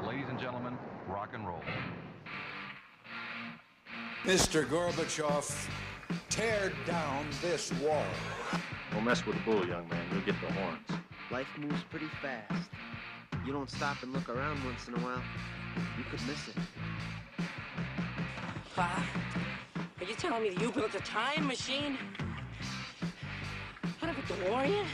Ladies and gentlemen, rock and roll. Mr. Gorbachev, tear down this wall. Don't mess with the bull, young man. You'll get the horns. Life moves pretty fast. You don't stop and look around once in a while, you could miss it. Pa, are you telling me that you built a time machine? Out of a DeLorean?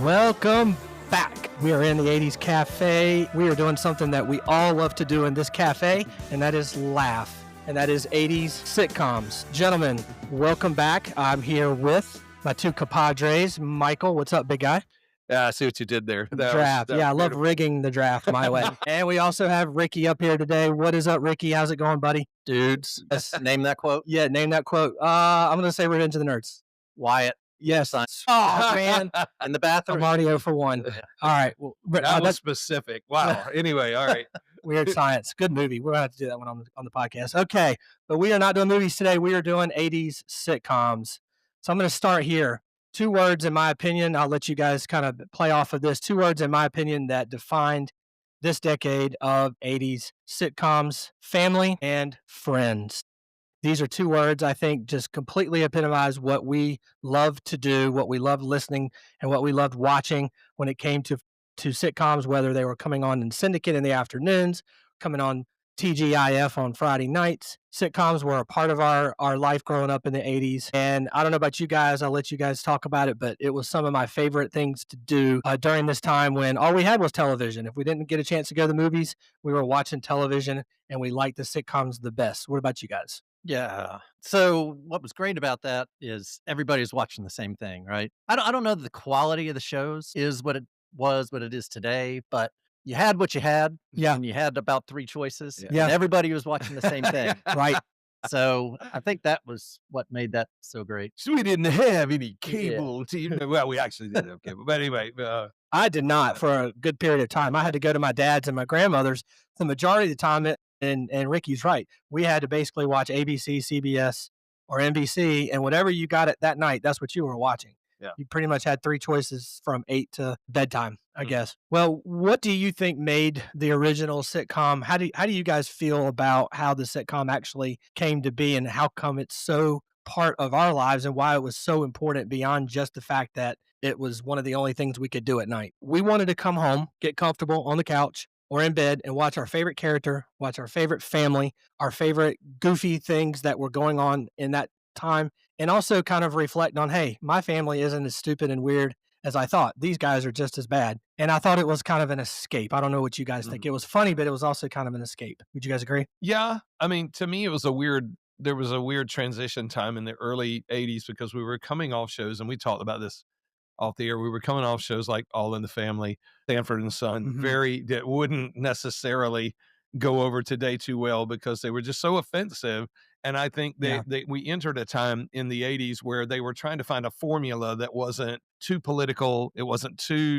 Welcome back. We are in the 80s Cafe. We are doing something that we all love to do in this cafe, and that is laugh. And that is 80s sitcoms. Gentlemen, welcome back. I'm here with my two compadres. Michael, what's up, big guy? Yeah, I see what you did there. Draft. I love rigging the draft my way. And we also have Ricky up here today. What is up, Ricky? How's it going, buddy? Dudes. Name that quote. Yeah, name that quote. I'm going to say Revenge of the Nerds. Wyatt. Yes. Oh, man. In the bathroom. I'm already 0 for 1. All right. Well, that was specific. Wow. Anyway, all right. Weird Science. Good movie. We're going to have to do that one on the podcast. Okay. But we are not doing movies today. We are doing 80s sitcoms. So I'm going to start here. 2 words, in my opinion. I'll let you guys kind of play off of this. 2 words, in my opinion, that defined this decade of 80s sitcoms: family and friends. These are 2 words I think just completely epitomize what we love to do, what we loved listening, and what we loved watching when it came to sitcoms, whether they were coming on in Syndicate in the afternoons, coming on TGIF on Friday nights. Sitcoms were a part of our life growing up in the 80s. And I don't know about you guys, I'll let you guys talk about it, but it was some of my favorite things to do during this time when all we had was television. If we didn't get a chance to go to the movies, we were watching television, and we liked the sitcoms the best. What about you guys? Yeah. So what was great about that is everybody's watching the same thing, right? I don't know that the quality of the shows is what it was, what it is today, but you had what you had. Yeah. And you had about 3 choices. Yeah. And everybody was watching the same thing. Right. So I think that was what made that so great. So we didn't have any cable. Well, we actually did have cable. But anyway. I did not for a good period of time. I had to go to my dad's and my grandmother's the majority of the time. And Ricky's right. We had to basically watch ABC, CBS, or NBC, and whatever you got it that night, that's what you were watching. Yeah. You pretty much had 3 choices from 8 to bedtime, I guess. Well, what do you think made the original sitcom? How do you guys feel about how the sitcom actually came to be, and how come it's so part of our lives, and why it was so important beyond just the fact that it was one of the only things we could do at night? We wanted to come home, get comfortable on the couch or in bed, and watch our favorite character, watch our favorite family, our favorite goofy things that were going on in that time, and also kind of reflect on, hey, my family isn't as stupid and weird as I thought. These guys are just as bad. And I thought it was kind of an escape. I don't know what you guys think. It was funny, but it was also kind of an escape. Would you guys agree? Yeah. I mean, to me, there was a weird transition time in the early 80s because we were coming off shows, and we talked about this off the air. We were coming off shows like All in the Family, Sanford and Son, that wouldn't necessarily go over today too well because they were just so offensive. And I think we entered a time in the 80s where they were trying to find a formula that wasn't too political. It wasn't too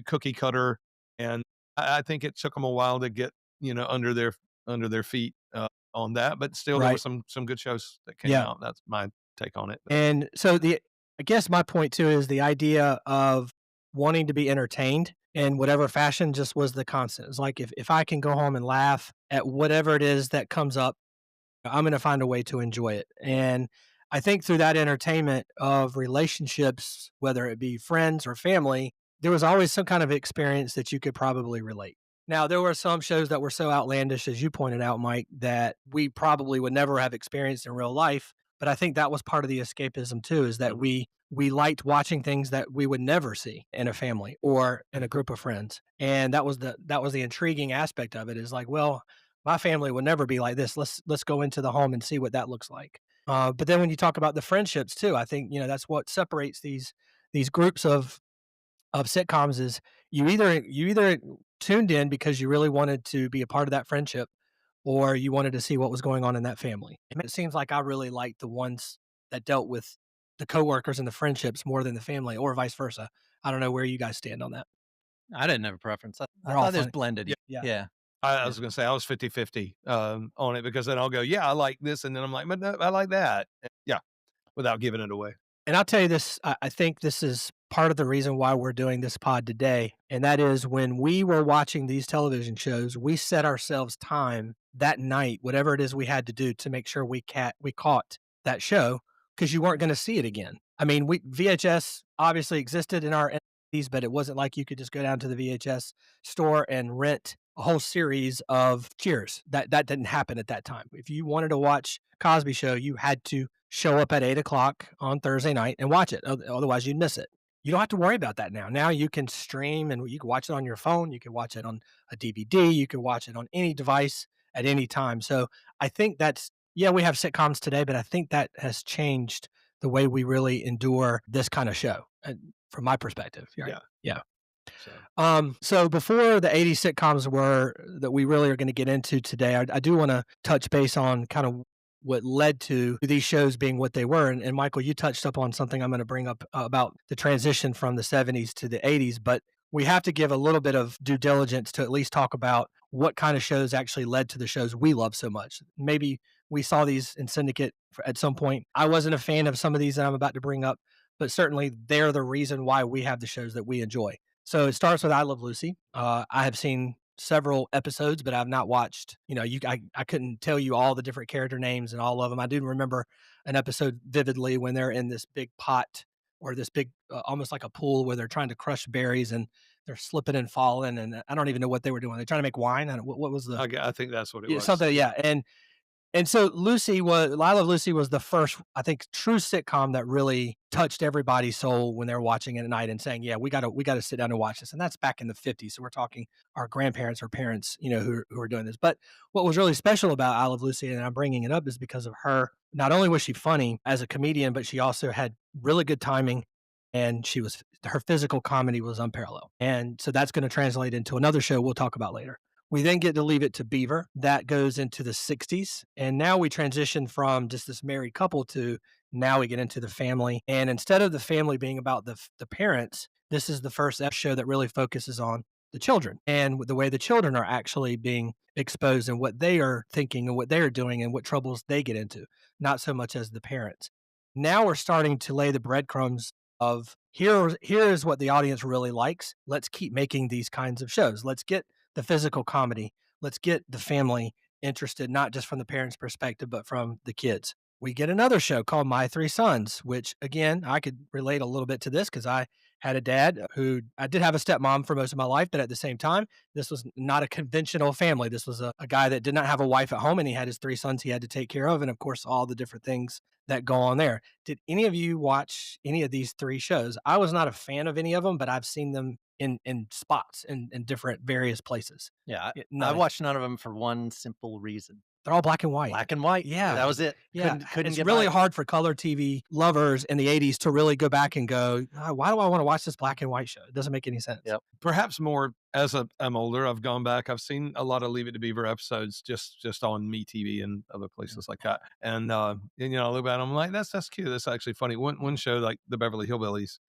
cookie cutter. And I think it took them a while to get, under their feet on that. But still, there were some good shows that came out. That's my take on it. And so I guess my point too is the idea of wanting to be entertained in whatever fashion just was the constant. It's like if I can go home and laugh at whatever it is that comes up, I'm going to find a way to enjoy it. And I think through that entertainment of relationships, whether it be friends or family, there was always some kind of experience that you could probably relate. Now, there were some shows that were so outlandish, as you pointed out, Mike, that we probably would never have experienced in real life. But I think that was part of the escapism too, is that we liked watching things that we would never see in a family or in a group of friends. And that was the intriguing aspect of it, is like, well, my family would never be like this. Let's go into the home and see what that looks like. But then when you talk about the friendships too, I think, that's what separates these groups of sitcoms is you either tuned in because you really wanted to be a part of that friendship, or you wanted to see what was going on in that family. And it seems like I really liked the ones that dealt with the coworkers and the friendships more than the family, or vice versa. I don't know where you guys stand on that. I didn't have a preference. I They're all thought it was funny. blended. Yeah. Yeah. I was going to say I was 50-50 on it, because then I'll go, yeah, I like this. And then I'm like, but no, I like that. Yeah. Without giving it away. And I'll tell you this, I think this is part of the reason why we're doing this pod today. And that is, when we were watching these television shows, we set ourselves time that night, whatever it is we had to do, to make sure we caught that show, because you weren't going to see it again. I mean, VHS obviously existed in our 80s, but it wasn't like you could just go down to the VHS store and rent a whole series of Cheers. That didn't happen at that time. If you wanted to watch Cosby Show, you had to show up at 8:00 on Thursday night and watch it. Otherwise, you'd miss it. You don't have to worry about that now. Now you can stream, and you can watch it on your phone. You can watch it on a DVD. You can watch it on any device at any time. So I think we have sitcoms today, but I think that has changed the way we really endure this kind of show, from my perspective. Right? Yeah. So before the 80s sitcoms that we really are going to get into today, I do want to touch base on kind of what led to these shows being what they were. And Michael, you touched up on something I'm going to bring up about the transition from the 70s to the 80s, but we have to give a little bit of due diligence to at least talk about what kind of shows actually led to the shows we love so much. Maybe we saw these in syndicate at some point. I wasn't a fan of some of these that I'm about to bring up, but certainly they're the reason why we have the shows that we enjoy. So it starts with I Love Lucy. I have seen several episodes, but I've not watched, I couldn't tell you all the different character names and all of them. I do remember an episode vividly when they're in this big pot, or this big, almost like a pool, where they're trying to crush berries and they're slipping and falling. And I don't even know what they were doing. They're trying to make wine. What was I think that's what it was. Something. Yeah. And so I Love Lucy was the first, I think, true sitcom that really touched everybody's soul when they were watching it at night and saying, yeah, we got to sit down and watch this. And that's back in the 50s. So we're talking our grandparents or parents, who are doing this. But what was really special about I Love Lucy, and I'm bringing it up, is because of her. Not only was she funny as a comedian, but she also had really good timing, and her physical comedy was unparalleled. And so that's going to translate into another show we'll talk about later. We then get to Leave It to Beaver. That goes into the 60s. And now we transition from just this married couple to now we get into the family. And instead of the family being about the parents, this is the first show that really focuses on the children and the way the children are actually being exposed and what they are thinking and what they are doing and what troubles they get into, not so much as the parents. Now we're starting to lay the breadcrumbs of here is what the audience really likes. Let's keep making these kinds of shows. Let's get the physical comedy. Let's get the family interested, not just from the parents' perspective, but from the kids. We get another show called My Three Sons, which, again, I could relate a little bit to this because I had a dad who, I did have a stepmom for most of my life, but at the same time, this was not a conventional family. This was a guy that did not have a wife at home, and he had his three sons he had to take care of, and of course, all the different things that go on there. Did any of you watch any of these three shows? I was not a fan of any of them, but I've seen them in spots in different various places. Yeah, I watched none of them for one simple reason. They're all black and white. Black and white. Yeah. That was it. Yeah. Couldn't it's get really by. hard for color TV lovers in the 80s to really go back and go, why do I want to watch this black and white show? It doesn't make any sense. Yep. Perhaps more as I'm older, I've gone back. I've seen a lot of Leave It to Beaver episodes just on MeTV and other places like that. And I look back and I'm like, that's cute. That's actually funny. One show like the Beverly Hillbillies.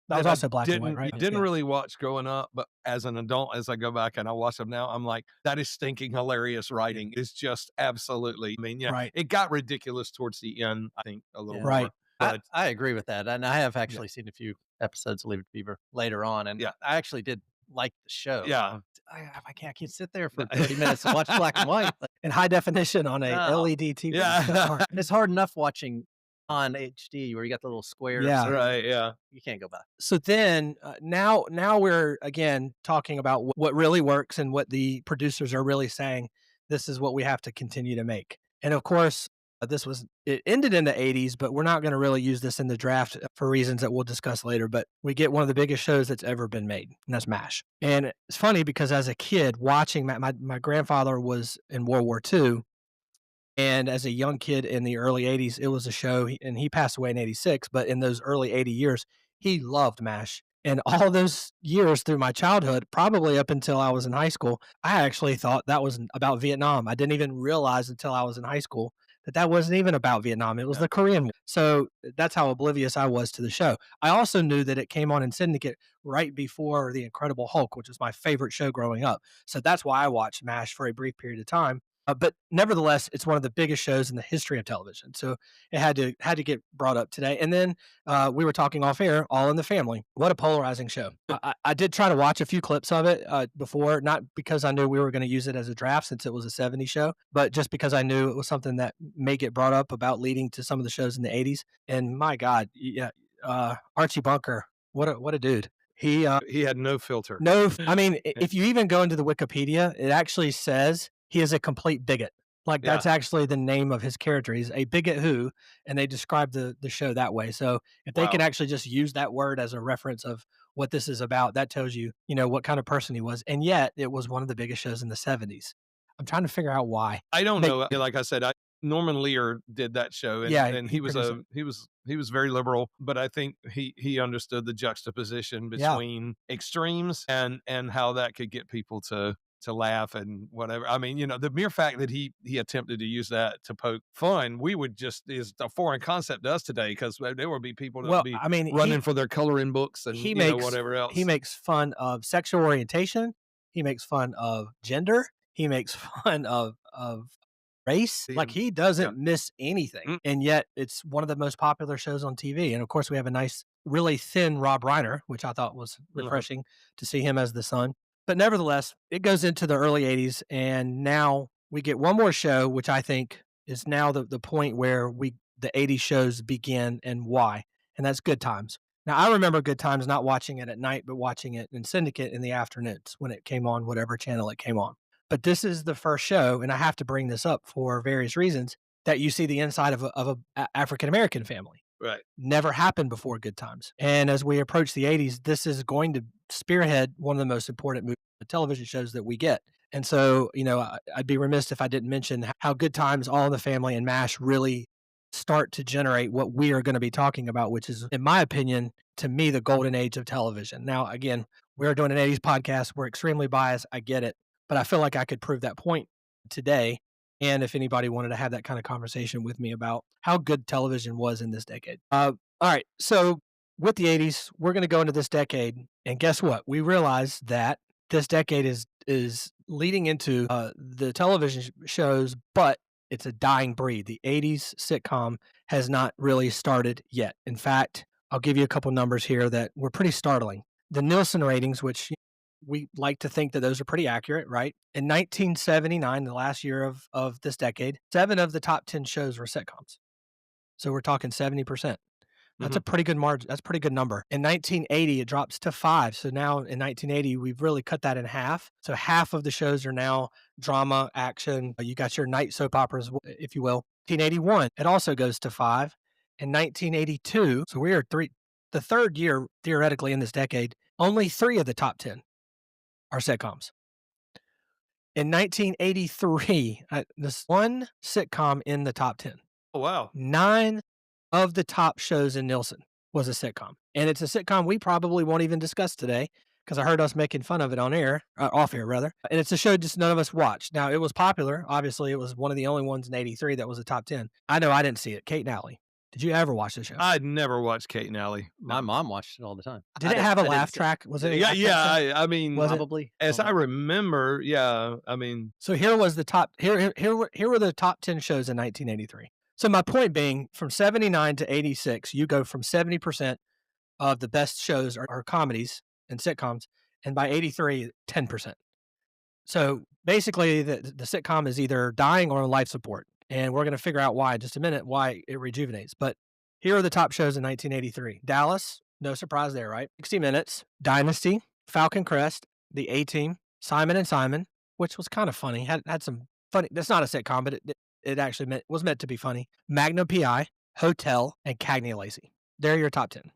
That was also black and white, right? Didn't really watch growing up, but as an adult, as I go back and I watch them now, I'm like, that is stinking hilarious writing. It's just absolutely, Right. It got ridiculous towards the end, I think, a little Right. more. But I agree with that. And I have actually seen a few episodes of Leave It to Beaver later on. And I actually did like the show. Yeah. I can't sit there for 30 minutes and watch black and white. In high definition on a LED TV. Yeah. And it's hard enough watching on HD where you got the little squares. Yeah. Right. Yeah. You can't go back. So then now we're again talking about what really works and what the producers are really saying. This is what we have to continue to make. And of course, it ended in the 80s, but we're not going to really use this in the draft for reasons that we'll discuss later. But we get one of the biggest shows that's ever been made, and that's MASH. And it's funny because as a kid watching my grandfather was in World War II. And as a young kid in the early 80s, it was a show, and he passed away in 86, but in those early 80 years, he loved MASH. And all those years through my childhood, probably up until I was in high school, I actually thought that was about Vietnam. I didn't even realize until I was in high school that wasn't even about Vietnam. It was the Korean War. So that's how oblivious I was to the show. I also knew that it came on in syndicate right before The Incredible Hulk, which was my favorite show growing up. So that's why I watched MASH for a brief period of time. But nevertheless, it's one of the biggest shows in the history of television. So it had to get brought up today. And then we were talking off air, All in the Family. What a polarizing show. I did try to watch a few clips of it before, not because I knew we were going to use it as a draft since it was a 70s show, but just because I knew it was something that may get brought up about leading to some of the shows in the 80s. And my God, yeah, Archie Bunker, what a dude. He had no filter. No, I mean, if you even go into the Wikipedia, it actually says he is a complete bigot. Like that's actually the name of his character. He's a bigot who, and they describe the show that way. So if they can actually just use that word as a reference of what this is about, that tells you, what kind of person he was. And yet it was one of the biggest shows in the 70s. I'm trying to figure out why. I don't know. Like I said, Norman Lear did that show, and he was very liberal, but I think he understood the juxtaposition between extremes and how that could get people to laugh and whatever. I mean, the mere fact that he attempted to use that to poke fun, we would just is a foreign concept to us today, because there would be people that would be running for their coloring books and whatever else. He makes fun of sexual orientation. He makes fun of gender. He makes fun of race. Like he doesn't miss anything. And yet it's one of the most popular shows on TV. And of course we have a nice, really thin Rob Reiner, which I thought was refreshing to see him as the son. But nevertheless, it goes into the early 80s, and now we get one more show, which I think is now the point where the 80s shows begin, and why. And that's Good Times. Now, I remember Good Times not watching it at night, but watching it in syndicate in the afternoons when it came on, whatever channel it came on. But this is the first show, and I have to bring this up for various reasons, that you see the inside of a African-American family. Right. Never happened before Good Times. And as we approach the 80s, this is going to spearhead one of the most important television shows that we get. And so, I'd be remiss if I didn't mention how Good Times, All in the Family, and MASH really start to generate what we are going to be talking about, which is, in my opinion, to me, the golden age of television. Now, again, we're doing an 80s podcast. We're extremely biased. I get it. But I feel like I could prove that point today. And if anybody wanted to have that kind of conversation with me about how good television was in this decade. All right. So with the 80s, we're going to go into this decade. And guess what? We realize that this decade is leading into the television shows, but it's a dying breed. The 80s sitcom has not really started yet. In fact, I'll give you a couple numbers here that were pretty startling. The Nielsen ratings, which we like to think that those are pretty accurate, right? In 1979, the last year of this decade, 7 of the top 10 shows were sitcoms. So we're talking 70%. That's a pretty good margin. That's a pretty good number. In 1980, it drops to 5. So now in 1980, we've really cut that in half. So half of the shows are now drama, action. You got your night soap operas, if you will. 1981, it also goes to 5. In 1982, so we are the third year theoretically in this decade, only 3 of the top 10 are sitcoms. In 1983, this one sitcom in the top 10. Oh, wow. 9 of the top shows in Nielsen was a sitcom. And it's a sitcom we probably won't even discuss today, because I heard us making fun of it on air, off air rather. And it's a show just none of us watched. Now, it was popular. Obviously, it was one of the only ones in 83 that was a top 10. I know I didn't see it. Kate and Allie. Did you ever watch the show? I'd never watched Kate and Allie. My mom watched it all the time. Did it have a laugh track? Was it? I mean, probably. As I remember, yeah. I mean, so here was the top. Here were the top 10 shows in 1983. So my point being, from 79 to 86, you go from 70% of the best shows are comedies and sitcoms, and by 83, 10%. So basically, the sitcom is either dying or on life support. And we're going to figure out why in just a minute, why it rejuvenates. But here are the top shows in 1983. Dallas, no surprise there, right? 60 Minutes, Dynasty, Falcon Crest, The A-Team, Simon and Simon, which was kind of funny. Had some funny. That's not a sitcom, but it actually was meant to be funny. Magnum P.I., Hotel, and Cagney Lacey. They're your top 10.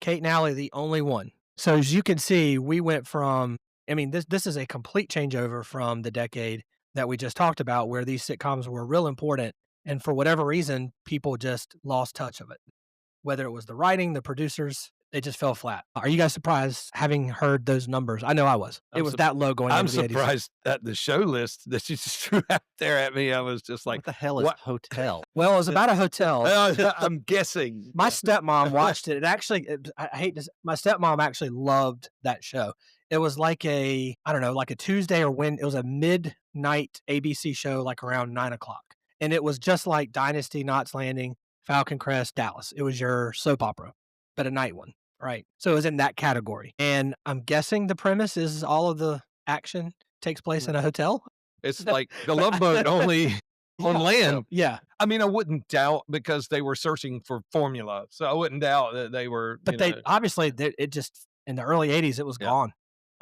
Kate and Allie, the only one. So as you can see, we went from, this is a complete changeover from the decade that we just talked about, where these sitcoms were real important. And for whatever reason, people just lost touch of it. Whether it was the writing, the producers, It just fell flat. Are you guys surprised having heard those numbers? I know I was. It was that low going I'm into the 80s. surprised at the show list that you just threw out there at me. I was just like, what the hell is hotel? Well, it was about a hotel. I'm guessing. My stepmom watched it. I hate this. My stepmom actually loved that show. It was like I don't know, like a Tuesday or when it was a midnight ABC show, like around 9 o'clock. And it was just like Dynasty, Knots Landing, Falcon Crest, Dallas. It was your soap opera, but a night one. Right. So it was in that category. And I'm guessing the premise is all of the action takes place in a hotel. It's like the Love Boat only on land. Yeah. I mean, I wouldn't doubt because they were searching for formula. So I wouldn't doubt that they were. But obviously it just in the early 80s, it was gone.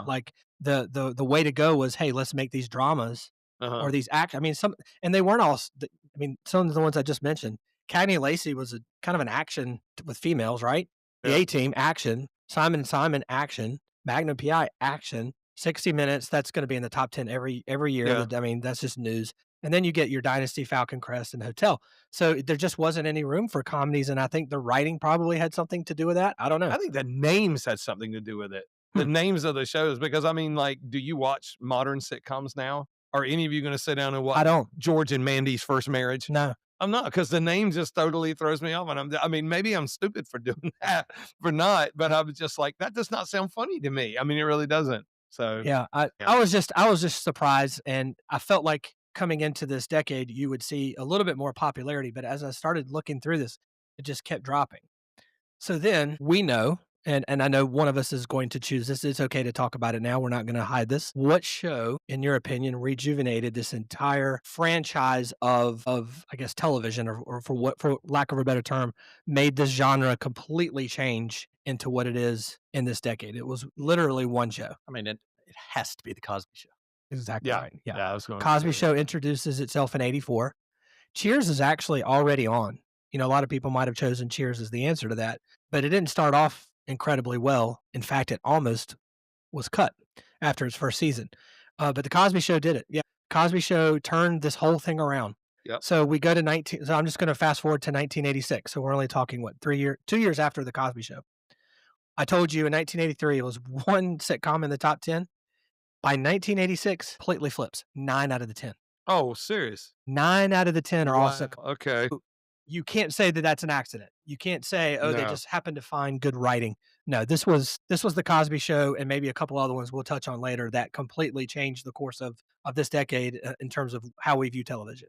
Like the way to go was, hey, let's make these dramas or these act. I mean, and they weren't all. I mean, some of the ones I just mentioned. Cagney Lacey was a kind of an action with females, right? The A-Team, action. Simon & Simon, action. Magnum PI, action. 60 Minutes, that's going to be in the top 10 every year. Yeah. I mean, that's just news. And then you get your Dynasty, Falcon Crest, and Hotel. So there just wasn't any room for comedies, and I think the writing probably had something to do with that. I don't know. I think the names had something to do with it. The names of the shows, because, I mean, like, do you watch modern sitcoms now? Are any of you going to sit down and watch I don't. George and Mandy's First Marriage? No. I'm not, because the name just totally throws me off. And I mean, maybe I'm stupid for doing that, for not, but I was just like, that does not sound funny to me. I mean, it really doesn't. So yeah, I was just surprised, and I felt like coming into this decade, you would see a little bit more popularity. But as I started looking through this, it just kept dropping. So then we know, and I know one of us is going to choose this. It's okay to talk about it now. We're not going to hide this. What show, in your opinion, rejuvenated this entire franchise of I guess television, or for lack of a better term, made this genre completely change into what it is in this decade? It was literally one show. I mean, it has to be the Cosby Show. Exactly right. Yeah. I was going Cosby Show introduces itself in '84. Cheers is actually already on. You know, a lot of people might have chosen Cheers as the answer to that, but it didn't start off incredibly well. In fact, it almost was cut after its first season. But the Cosby Show did it. Yeah. Cosby Show turned this whole thing around. Yep. So we go to so I'm just going to fast forward to 1986. So we're only talking 2 years after the Cosby Show. I told you in 1983, it was one sitcom in the top 10. By 1986, completely flips. 9 out of the 10. Oh, serious? 9 out of the 10 are all sitcoms. Okay. You can't say that that's an accident. You can't say, oh, they just happened to find good writing. No, this was the Cosby Show, and maybe a couple other ones we'll touch on later that completely changed the course of this decade in terms of how we view television.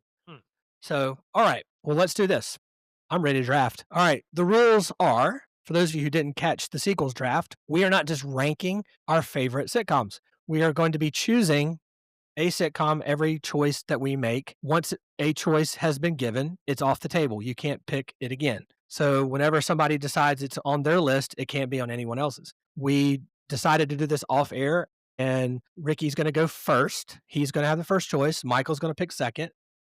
So, all right, well, let's do this. I'm ready to draft. All right, the rules are, for those of you who didn't catch the sequels draft, we are not just ranking our favorite sitcoms. We are going to be choosing a sitcom every choice that we make. Once a choice has been given, it's off the table. You can't pick it again. So whenever somebody decides it's on their list, it can't be on anyone else's. We decided to do this off air, and Ricky's going to go first. He's going to have the first choice. Michael's going to pick second.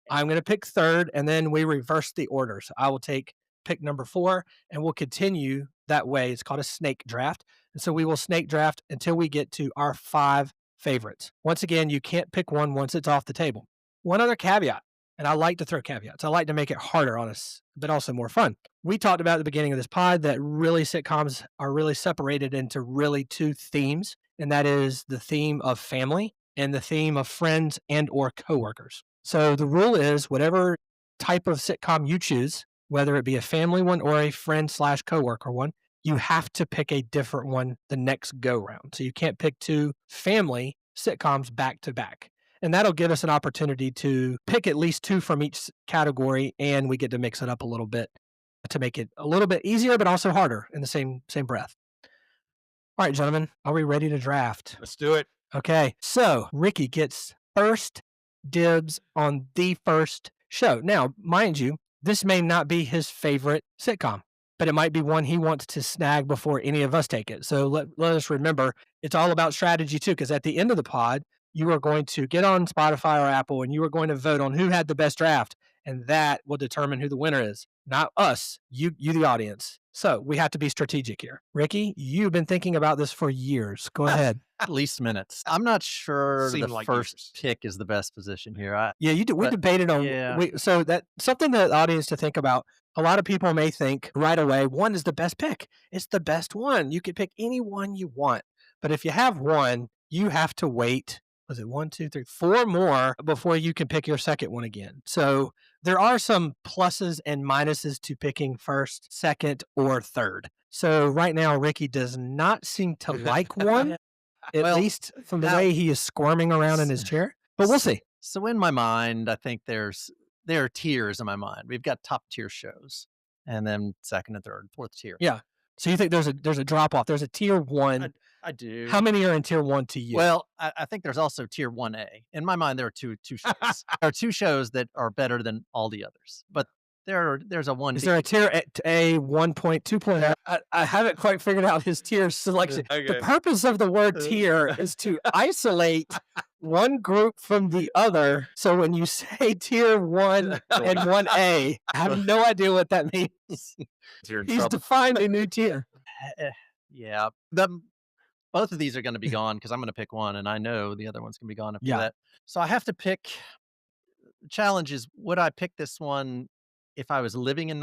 I'm going to pick third, and then we reverse the order. So I will take pick number 4, and we'll continue that way. It's called a snake draft. And so we will snake draft until we get to our 5 favorites. Once again, you can't pick one once it's off the table. One other caveat, and I like to throw caveats. I like to make it harder on us, but also more fun. We talked about at the beginning of this pod that really sitcoms are really separated into really 2 themes, and that is the theme of family and the theme of friends and or coworkers. So the rule is whatever type of sitcom you choose, whether it be a family one or a friend/coworker one, you have to pick a different one the next go round. So you can't pick 2 family sitcoms back to back. And that'll give us an opportunity to pick at least 2 from each category, and we get to mix it up a little bit to make it a little bit easier, but also harder in the same breath. All right, gentlemen, are we ready to draft? Let's do it. Okay, so Ricky gets first dibs on the first show. Now, mind you, this may not be his favorite sitcom, but it might be one he wants to snag before any of us take it. So let us remember, it's all about strategy too, because at the end of the pod, you are going to get on Spotify or Apple, and you are going to vote on who had the best draft, and that will determine who the winner is. Not us, you the audience. So we have to be strategic here. Ricky, you've been thinking about this for years. Go ahead. At least minutes. I'm not sure Seemed the like first years. pick is the best position here. Yeah, you do. We debated on. yeah. So that something that the audience to think about. A lot of people may think right away, one is the best pick. It's the best one. You could pick any one you want. But if you have one, you have to wait. Was it 1, 2, 3, 4 more before you can pick your second one again? So there are some pluses and minuses to picking first, second, or third. So right now, Ricky does not seem to like one, at least from the way he is squirming around in his chair. But we'll see. So in my mind, I think there are tiers in my mind. We've got top tier shows, and then second and third, fourth tier. Yeah. So you think there's a drop off? There's a tier 1. I do. How many are in tier 1 to you? Well, I think there's also tier 1A. In my mind, there are two shows. There are 2 shows that are better than all the others. But there's a one. Is there a tier A 1.2? I haven't quite figured out his tier selection. Okay. The purpose of the word tier is to isolate one group from the other. So when you say tier 1 and 1A, I have no idea what that means. You're in He's trouble. defined a new tier. Yeah. Both of these are going to be gone because I'm going to pick one, and I know the other one's going to be gone after Yeah. that. So I have to pick. The challenge is, would I pick this one if I was living in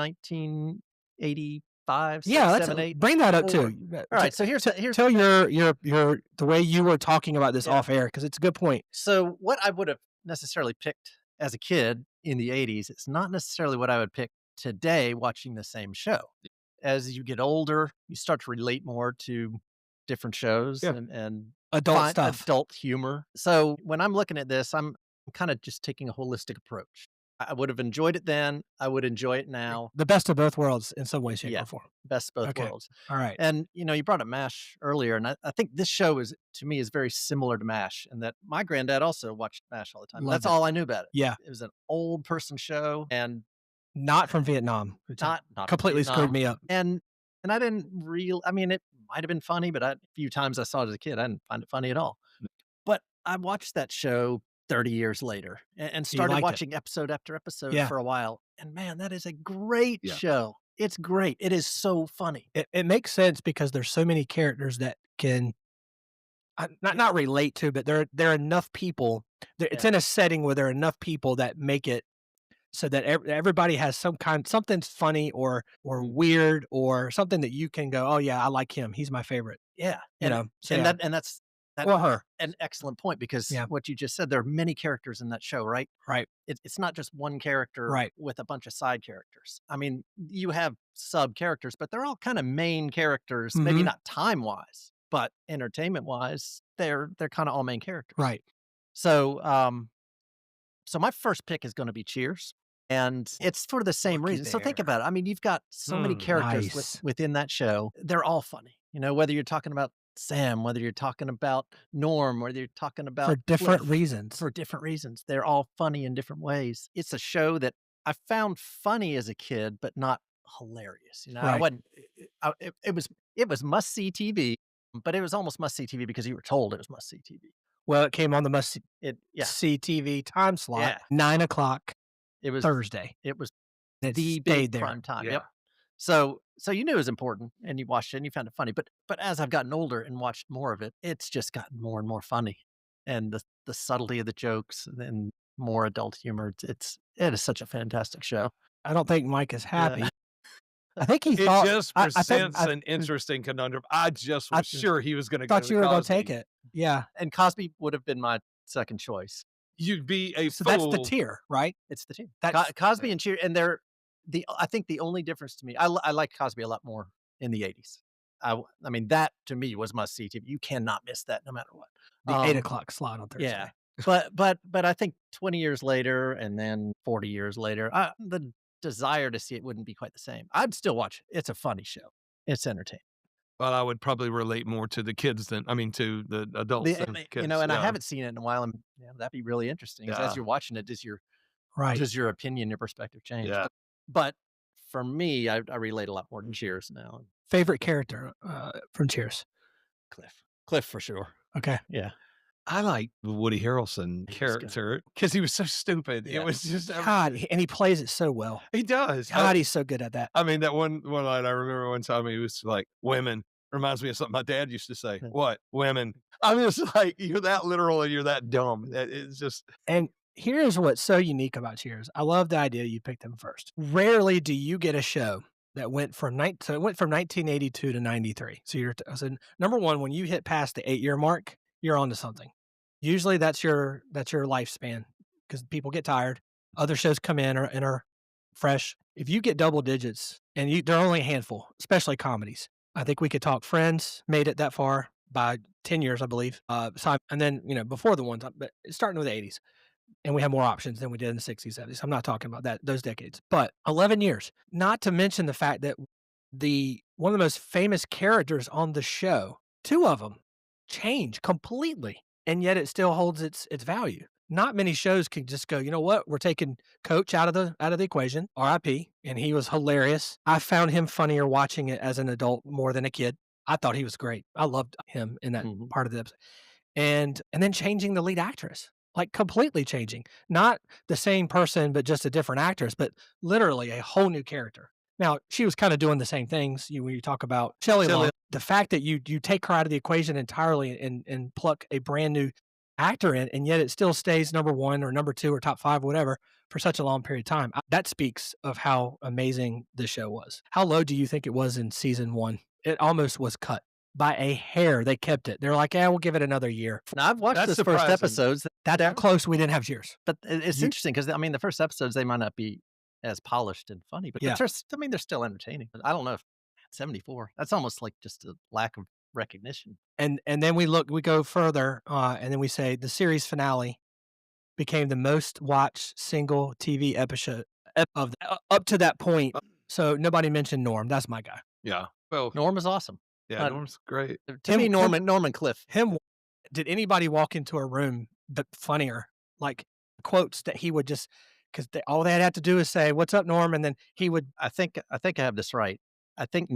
1985, Yeah, 7, 8? bring that up too. All right, so here's Tell your the way you were talking about this off air, because it's a good point. So what I would have necessarily picked as a kid in the 80s, it's not necessarily what I would pick today watching the same show. As you get older, you start to relate more to different shows and Adult stuff. adult humor. So when I'm looking at this, I'm kind of just taking a holistic approach. I would have enjoyed it then. I would enjoy it now. The best of both worlds in some way, shape, Yeah. or form. Best of both Okay. worlds. All right. And, you brought up MASH earlier, and I think this show to me, is very similar to MASH, and that my granddad also watched MASH all the time. Loved That's it. all I knew about it. Yeah. It was an old person show, and Not from Vietnam. not Completely screwed me up. And I didn't I mean, it might have been funny, but a few times I saw it as a kid, I didn't find it funny at all. But I watched that show 30 years later and started liked it. watching episode after episode Yeah. for a while. And man, that is a great show. It's great. It is so funny. It makes sense because there's so many characters that can not relate to, but there are enough people. It's in a setting where there are enough people that make it so that everybody has something's funny or weird or something that you can go, oh yeah, I like him. He's my favorite. Yeah. So That's well, her. an excellent point, because what you just said, there are many characters in that show, right? Right. It's not just one character Right. with a bunch of side characters. I mean, you have sub characters, but they're all kind of main characters, maybe Mhm. not time wise, but entertainment wise, they're kind of all main characters. Right. So, so my first pick is going to be Cheers. And it's for the same Looky reason. So think there. about it. I mean, you've got so many characters Nice. within that show. They're all funny. Whether you're talking about Sam, whether you're talking about Norm, whether you're talking about For different Cliff, reasons. for different reasons. They're all funny in different ways. It's a show that I found funny as a kid, but not hilarious. I Right. wasn't. It was must see TV, but it was almost must see TV because you were told it was must see TV. Well, it came on the must Yeah, see TV time slot, Yeah. 9:00 it was Thursday. It was It the stayed big there. prime time. Yeah. Yep. So you knew it was important, and you watched it and you found it funny. But as I've gotten older and watched more of it, it's just gotten more and more funny, and the subtlety of the jokes and more adult humor. It is such a fantastic show. I don't think Mike is happy. I think he It thought. just I think- presents I an interesting conundrum. I just I was sure he was going to thought you were going to take it. Yeah. And Cosby would have been my second choice. You'd be a So fool. that's the tier, right? It's the team. That's- Cosby and Cheer, and I think the only difference to me, I like Cosby a lot more in the 80s. I mean, that to me was must see TV. You cannot miss that no matter what. The 8:00 slot on Thursday. Yeah. But I think 20 years later and then 40 years later, the desire to see it wouldn't be quite the same. I'd still watch it. It's a funny show. It's entertaining. Well, I would probably relate more to the kids to the adults than kids. And I haven't seen it in a while, and that'd be really interesting. 'Cause Yeah. as you're watching it, does your Right. opinion, your perspective change? Yeah. But for me, I relate a lot more to Cheers now. Favorite character from Cheers? Cliff for sure. Okay. Yeah. I like the Woody Harrelson He was good. character because he was so stupid. Yeah. It was just God, and he plays it so well. he does. God, he's so good at that. I mean, that one line I remember one time he was like, "Women." Reminds me of something my dad used to say. Yeah. What? Women. I mean, it's like you're that literal and you're that dumb. It's just And Here's what's so unique about Cheers. I love the idea you picked them first. Rarely do you get a show that went from 1982 to 93. So number one, when you hit past the 8-year mark, you're onto something. Usually that's your lifespan because people get tired. Other shows come in and are fresh. If you get double digits, and there are only a handful, especially comedies. I think we could talk Friends made it that far by 10 years, I believe. And then, before the ones, but starting with the 80s. And we have more options than we did in the 60s, 70s. I'm not talking about those decades, but 11 years. Not to mention the fact that one of the most famous characters on the show, 2 of them, change completely, and yet it still holds its value. Not many shows can just go, you know what? We're taking Coach out of the equation, R.I.P., and he was hilarious. I found him funnier watching it as an adult more than a kid. I thought he was great. I loved him in that part of the episode. And then changing the lead actress. Like completely changing, not the same person, but just a different actress, but literally a whole new character. Now she was kind of doing the same things. When you talk about Shelley Long, the fact that you take her out of the equation entirely and pluck a brand new actor in, and yet it still stays number 1 or number 2 or top 5, whatever, for such a long period of time. That speaks of how amazing the show was. How low do you think it was in season 1? It almost was cut. By a hair, they kept it. They're like, yeah, we'll give it another year. Now, I've watched the first episodes. That close, we didn't have Cheers. But it's interesting because, the first episodes, they might not be as polished and funny, but they're still entertaining. I don't know if 74, that's almost like just a lack of recognition. And then we go further, and then we say the series finale became the most watched single TV episode of up to that point. So nobody mentioned Norm. That's my guy. Yeah. Well, Norm is awesome. Yeah, Norm's great. To me, Norman Cliff. Did anybody walk into a room but funnier? Like quotes that he would just, because all they'd have to do is say, "What's up, Norm?" And then he would. I think I have this right. I think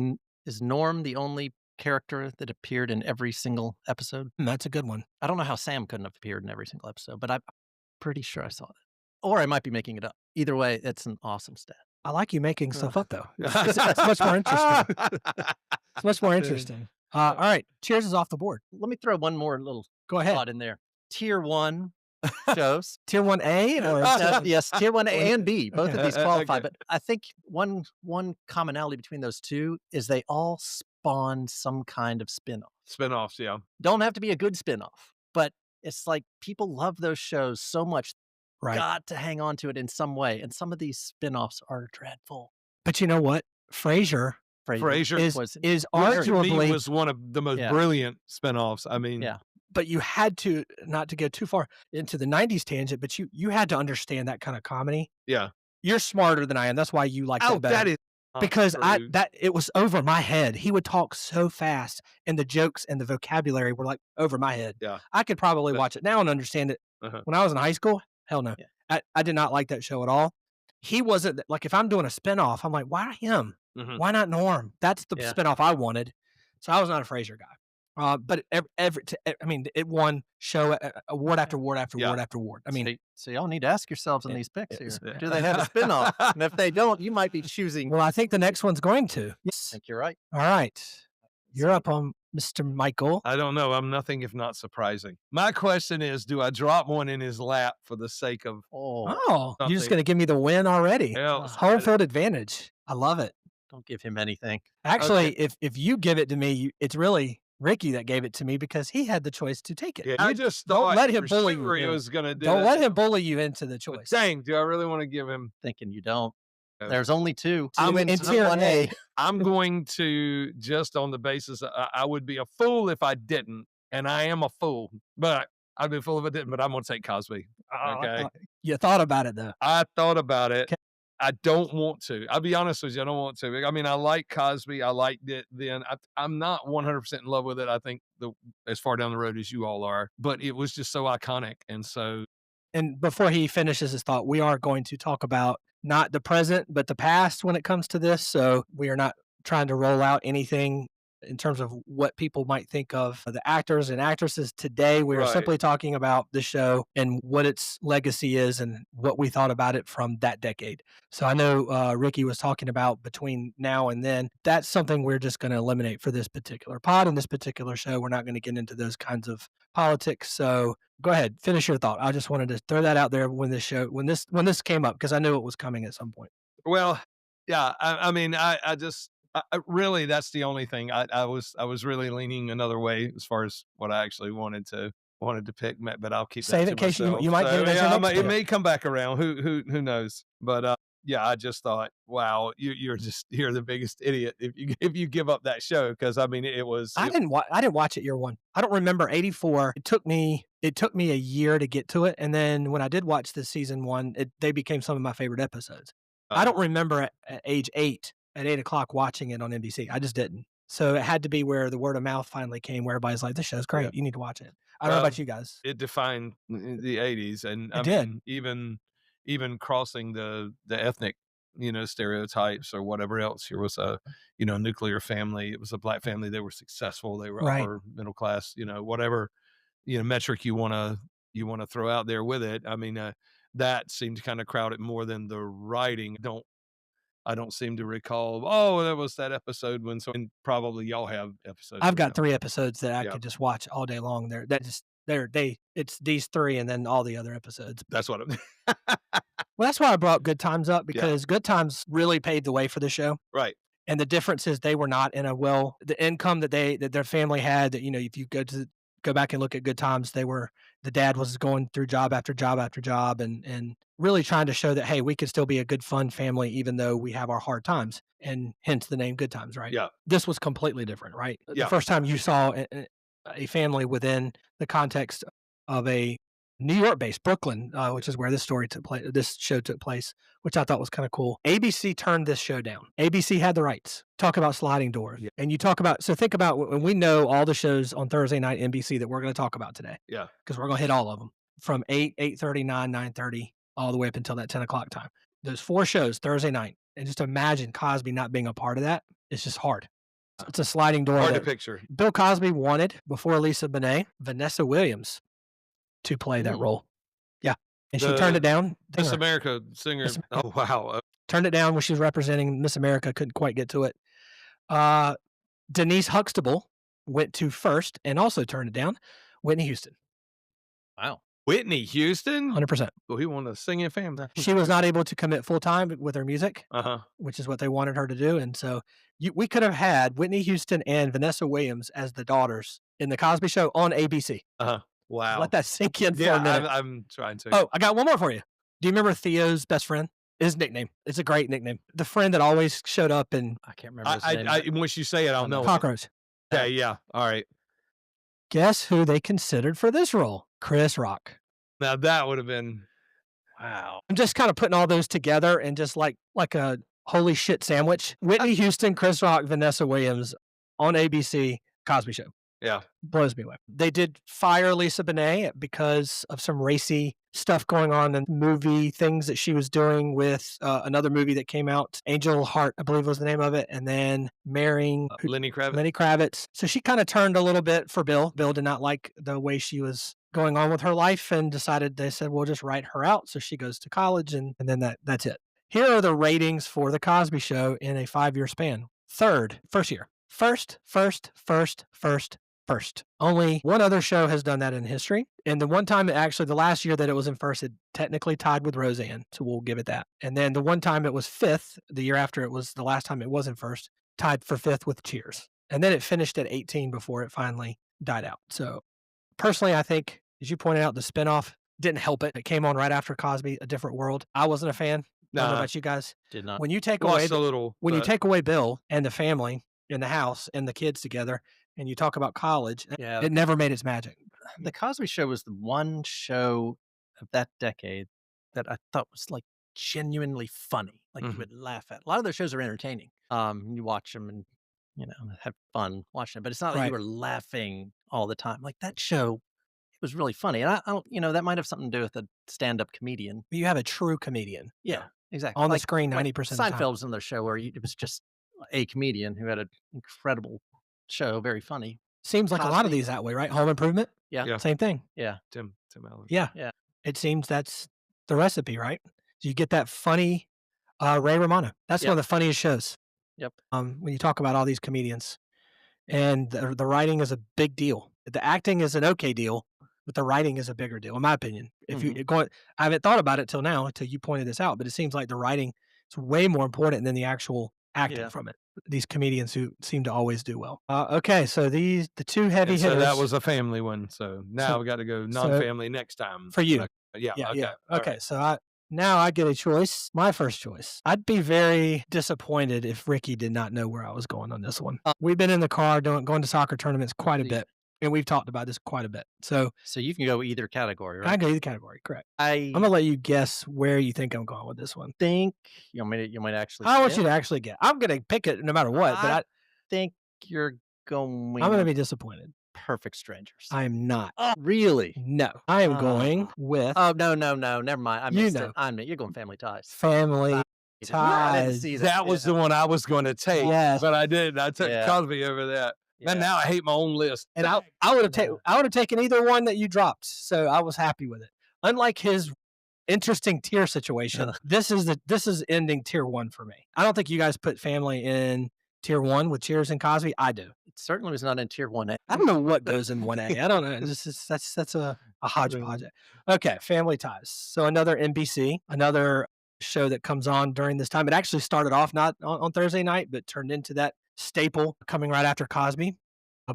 is Norm the only character that appeared in every single episode? That's a good one. I don't know how Sam couldn't have appeared in every single episode, but I'm pretty sure I saw that. Or I might be making it up. Either way, it's an awesome stat. I like you making stuff up, though. It's much more interesting. It's much more interesting. All right. Cheers is off the board. Let me throw one more little thought in there. Tier 1 shows. Tier 1A? Or yes, Tier 1A and B. Both of these qualify. Okay. But I think one commonality between those two is they all spawn some kind of spin-off. Spin-offs, yeah. Don't have to be a good spin-off. But it's like people love those shows so much. Right. Got to hang on to it in some way. And some of these spin-offs are dreadful. But you know what? Frasier is arguably was one of the most brilliant spin-offs. I mean, but you had to, not to go too far into the 90s tangent, but you had to understand that kind of comedy. Yeah. You're smarter than I am. That's why you like that better. That is because it was over my head. He would talk so fast and the jokes and the vocabulary were like over my head. Yeah. I could probably watch it now and understand it. When I was in high school, hell no. Yeah. I did not like that show at all. He wasn't like, if I'm doing a spinoff, I'm like, why him? Why not Norm? That's the spinoff I wanted. So I was not a Frasier guy. But it won show award after award after award after award. I mean, so y'all need to ask yourselves in these picks here. Do they have a spinoff? And if they don't, you might be choosing. Well, I think the next one's going to. Yes. I think you're right. All right. You're up on Mr. Michael. I don't know. I'm nothing if not surprising. My question is, do I drop one in his lap for the sake of you're just going to give me the win already. Home field advantage. I love it. Don't give him anything. Actually, if you give it to me, it's really Ricky that gave it to me because he had the choice to take it. Yeah, I just don't let him bully you. He was going to do Don't let him bully you into the choice. Dang, do I really want to give him? Thinking you don't. There's only two. I'm in tier 1A. I'm going to, just on the basis I would be a fool if I didn't, and I am a fool, but I'd be a fool if I didn't, but I'm going to take Cosby. Okay. You thought about it, though. I thought about it. Okay. I don't want to. I'll be honest with you. I don't want to. I mean, I like Cosby. I liked it then. I'm not 100% in love with it. I think as far down the road as you all are, but it was just so iconic. And so. And before he finishes his thought, we are going to talk about not the present, but the past when it comes to this. So we are not trying to roll out anything in terms of what people might think of the actors and actresses today. We are Right. simply talking about the show and what its legacy is and what we thought about it from that decade. So I know Ricky was talking about between now and then. That's something we're just going to eliminate for this particular pod and this particular show. We're not going to get into those kinds of politics. So go ahead, finish your thought. I just wanted to throw that out there when this came up, because I knew it was coming at some point. Well, yeah. I mean, really, that's the only thing. I was really leaning another way as far as what I actually wanted to pick, but I'll keep Save that it to in case myself. you might get it as your next it pick. may come back around. Who knows? But yeah, I just thought, wow, you're the biggest idiot if you give up that show, because I mean it was. I didn't watch it year one. I don't remember 84. It took me a year to get to it, and then when I did watch the season one, they became some of my favorite episodes. I don't remember at age 8 at 8 o'clock watching it on NBC. I just didn't. So it had to be where the word of mouth finally came, where everybody's like, "This show's great. Yeah. You need to watch it." I don't know about you guys. It defined the 80s, and I did. mean, even crossing the ethnic, stereotypes or whatever else. Here was a, nuclear family. It was a black family. They were successful. They were Right. upper middle class. Whatever metric you want to throw out there with it. I mean, that seemed to kind of crowd it more than the writing. I don't seem to recall. Oh, there was that episode when. So, and probably y'all have episodes. I've got 3 episodes that I Yeah. could just watch all day long. It's these 3 and then all the other episodes. That's what I'm. Well, that's why I brought Good Times up, because Good Times really paved the way for the show. Right. And the difference is they were not in the income that their family had, that, if you go back and look at Good Times, the dad was going through job after job after job and really trying to show that, hey, we could still be a good, fun family, even though we have our hard times, and hence the name Good Times, right? Yeah. This was completely different, right? Yeah. The first time you saw a family within the context of a New York-based Brooklyn, which is where this show took place, which I thought was kind of cool. ABC turned this show down. ABC had the rights. Talk about sliding doors. Yeah. And think about when we know all the shows on Thursday night NBC that we're going to talk about today. Yeah. Because we're going to hit all of them from 8, 8:30, 9, 9:30, all the way up until that 10 o'clock time. Those 4 shows Thursday night. And just imagine Cosby not being a part of that. It's just hard. It's a sliding door. Hard to picture. Bill Cosby wanted, before Lisa Bonet, Vanessa Williams to play that role. Yeah. And she turned it down. Miss America singer. Oh, wow. Turned it down when she was representing Miss America. Couldn't quite get to it. Denise Huxtable went to first and also turned it down. Whitney Houston. Wow. Whitney Houston? 100%. Well, he wanted to sing in fame. She was not able to commit full time with her music, which is what they wanted her to do. And so we could have had Whitney Houston and Vanessa Williams as the daughters in the Cosby Show on ABC. Wow. Let that sink in for a minute. I'm trying to. Oh, I got one more for you. Do you remember Theo's best friend? His nickname. It's a great nickname. The friend that always showed up and I can't remember his name. Once you say it, I'll know. Cockroach. Okay, yeah. All right. Guess who they considered for this role? Chris Rock. Now that would have been, wow. I'm just kind of putting all those together and just like a holy shit sandwich. Whitney Houston, Chris Rock, Vanessa Williams on ABC, Cosby Show. Yeah. Blows me away. They did fire Lisa Bonet because of some racy stuff going on in movie things that she was doing with another movie that came out, Angel Heart, I believe was the name of it, and then marrying Lenny Kravitz. Lenny Kravitz. So she kind of turned a little bit for Bill. Bill did not like the way she was going on with her life and they said, we'll just write her out. So she goes to college and then that's it. Here are the ratings for The Cosby Show in a 5-year span. First year. First. Only one other show has done that in history. And the one time, the last year that it was in first, it technically tied with Roseanne. So we'll give it that. And then the one time it was fifth, the year after it was the last time it was in first, tied for fifth with Cheers. And then it finished at 18 before it finally died out. So personally, I think, as you pointed out, the spinoff didn't help it. It came on right after Cosby, A Different World. I wasn't a fan. I don't know about you guys. Did not. When you take you take away Bill and the family in the house and the kids together, and you talk about college, it never made its magic. The Cosby Show was the one show of that decade that I thought was like genuinely funny. Like you would laugh at. A lot of those shows are entertaining. You watch them and have fun watching it, but it's not like you were laughing all the time. Like that show, it was really funny. And I don't, that might have something to do with a stand-up comedian. You have a true comedian. Yeah, exactly. On the screen 90% of the time. Seinfeld was another show where it was just a comedian who had an incredible show, very funny. Seems like a lot of Cosby. these that way, right? Home Improvement, Yeah. Yeah. same thing. Yeah. Tim Allen. Yeah. Yeah. It seems that's the recipe, right? You get that funny Ray Romano. That's one of the funniest shows. Yep. When you talk about all these comedians, and the writing is a big deal. The acting is an okay deal, but the writing is a bigger deal, in my opinion. If you I haven't thought about it till now, until you pointed this out, but it seems like the writing is way more important than the actual acting from it. These comedians who seem to always do well. Okay, so the two heavy And hitters. so that was a family one. So now we got to go non-family next time. For you. Yeah. Yeah, Okay. yeah. All Okay, right. so now I get a choice. My first choice. I'd be very disappointed if Ricky did not know where I was going on this one. We've been in the car going to soccer tournaments quite a bit, and we've talked about this quite a bit. So you can go either category, right? I go either category, correct. I'm gonna let you guess where you think I'm going with this one. think you might actually. I want you to actually get. I'm gonna pick it no matter what, but I think you're going. I'm gonna be disappointed. Perfect Strangers. I am not. Really? No, I am going with. Oh no, never mind. I missed it. You're going Family Ties. Family Ties. That was the one I was going to take. Yes. But I didn't. I took Cosby over that. And now I hate my own list. And I would have taken either one that you dropped. So I was happy with it. Unlike his interesting tier situation, this is ending tier 1 for me. I don't think you guys put Family in tier 1 with Cheers and Cosby. I do. It certainly was not in tier 1A. I don't know what goes in 1A. I don't know. That's a hodgepodge. Okay, Family Ties. So another NBC, another show that comes on during this time. It actually started off not on Thursday night, but turned into that staple coming right after Cosby,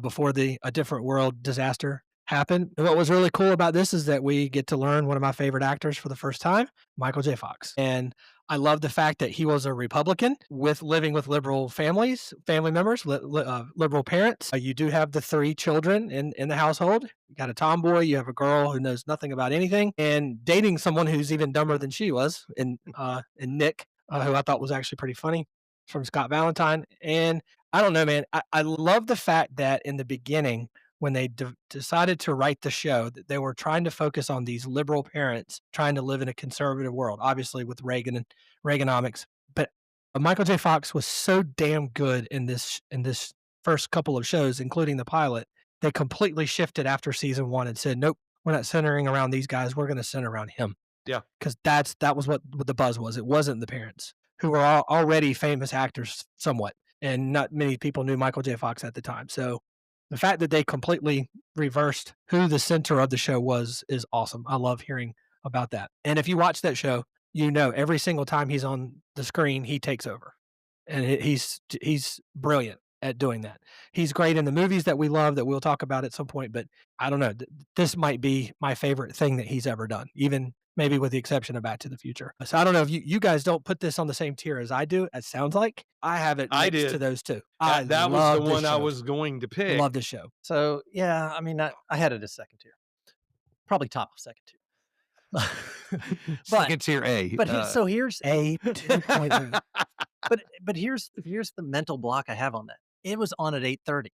before the A Different World disaster happened. And what was really cool about this is that we get to learn one of my favorite actors for the first time, Michael J. Fox. And I love the fact that he was a Republican living with liberal family members, liberal parents. You do have the 3 children in the household. You got a tomboy, you have a girl who knows nothing about anything, and dating someone who's even dumber than she was, in Nick, who I thought was actually pretty funny, from Scott Valentine. And I don't know, man. I love the fact that in the beginning, when they decided to write the show, that they were trying to focus on these liberal parents trying to live in a conservative world, obviously with Reagan and Reaganomics. But Michael J. Fox was so damn good in this first couple of shows, including the pilot. They completely shifted after season 1 and said, nope, we're not centering around these guys. We're going to center around him. Yeah. Because that was what the buzz was. It wasn't the parents, who were already famous actors somewhat. And not many people knew Michael J. Fox at the time. So the fact that they completely reversed who the center of the show was is awesome. I love hearing about that. And if you watch that show, you know every single time he's on the screen, he takes over. And he's brilliant at doing that. He's great in the movies that we love, that we'll talk about at some point. But I don't know. This might be my favorite thing that he's ever done, even maybe with the exception of Back to the Future. So I don't know if you guys don't put this on the same tier as I do. It sounds like I have it next to those two. That was the one I was going to pick. Love this show. So yeah, I mean, I had it as second tier, probably top of second tier. Second tier A. But so here's A 2.0. But here's the mental block I have on that. It was on at 8:30,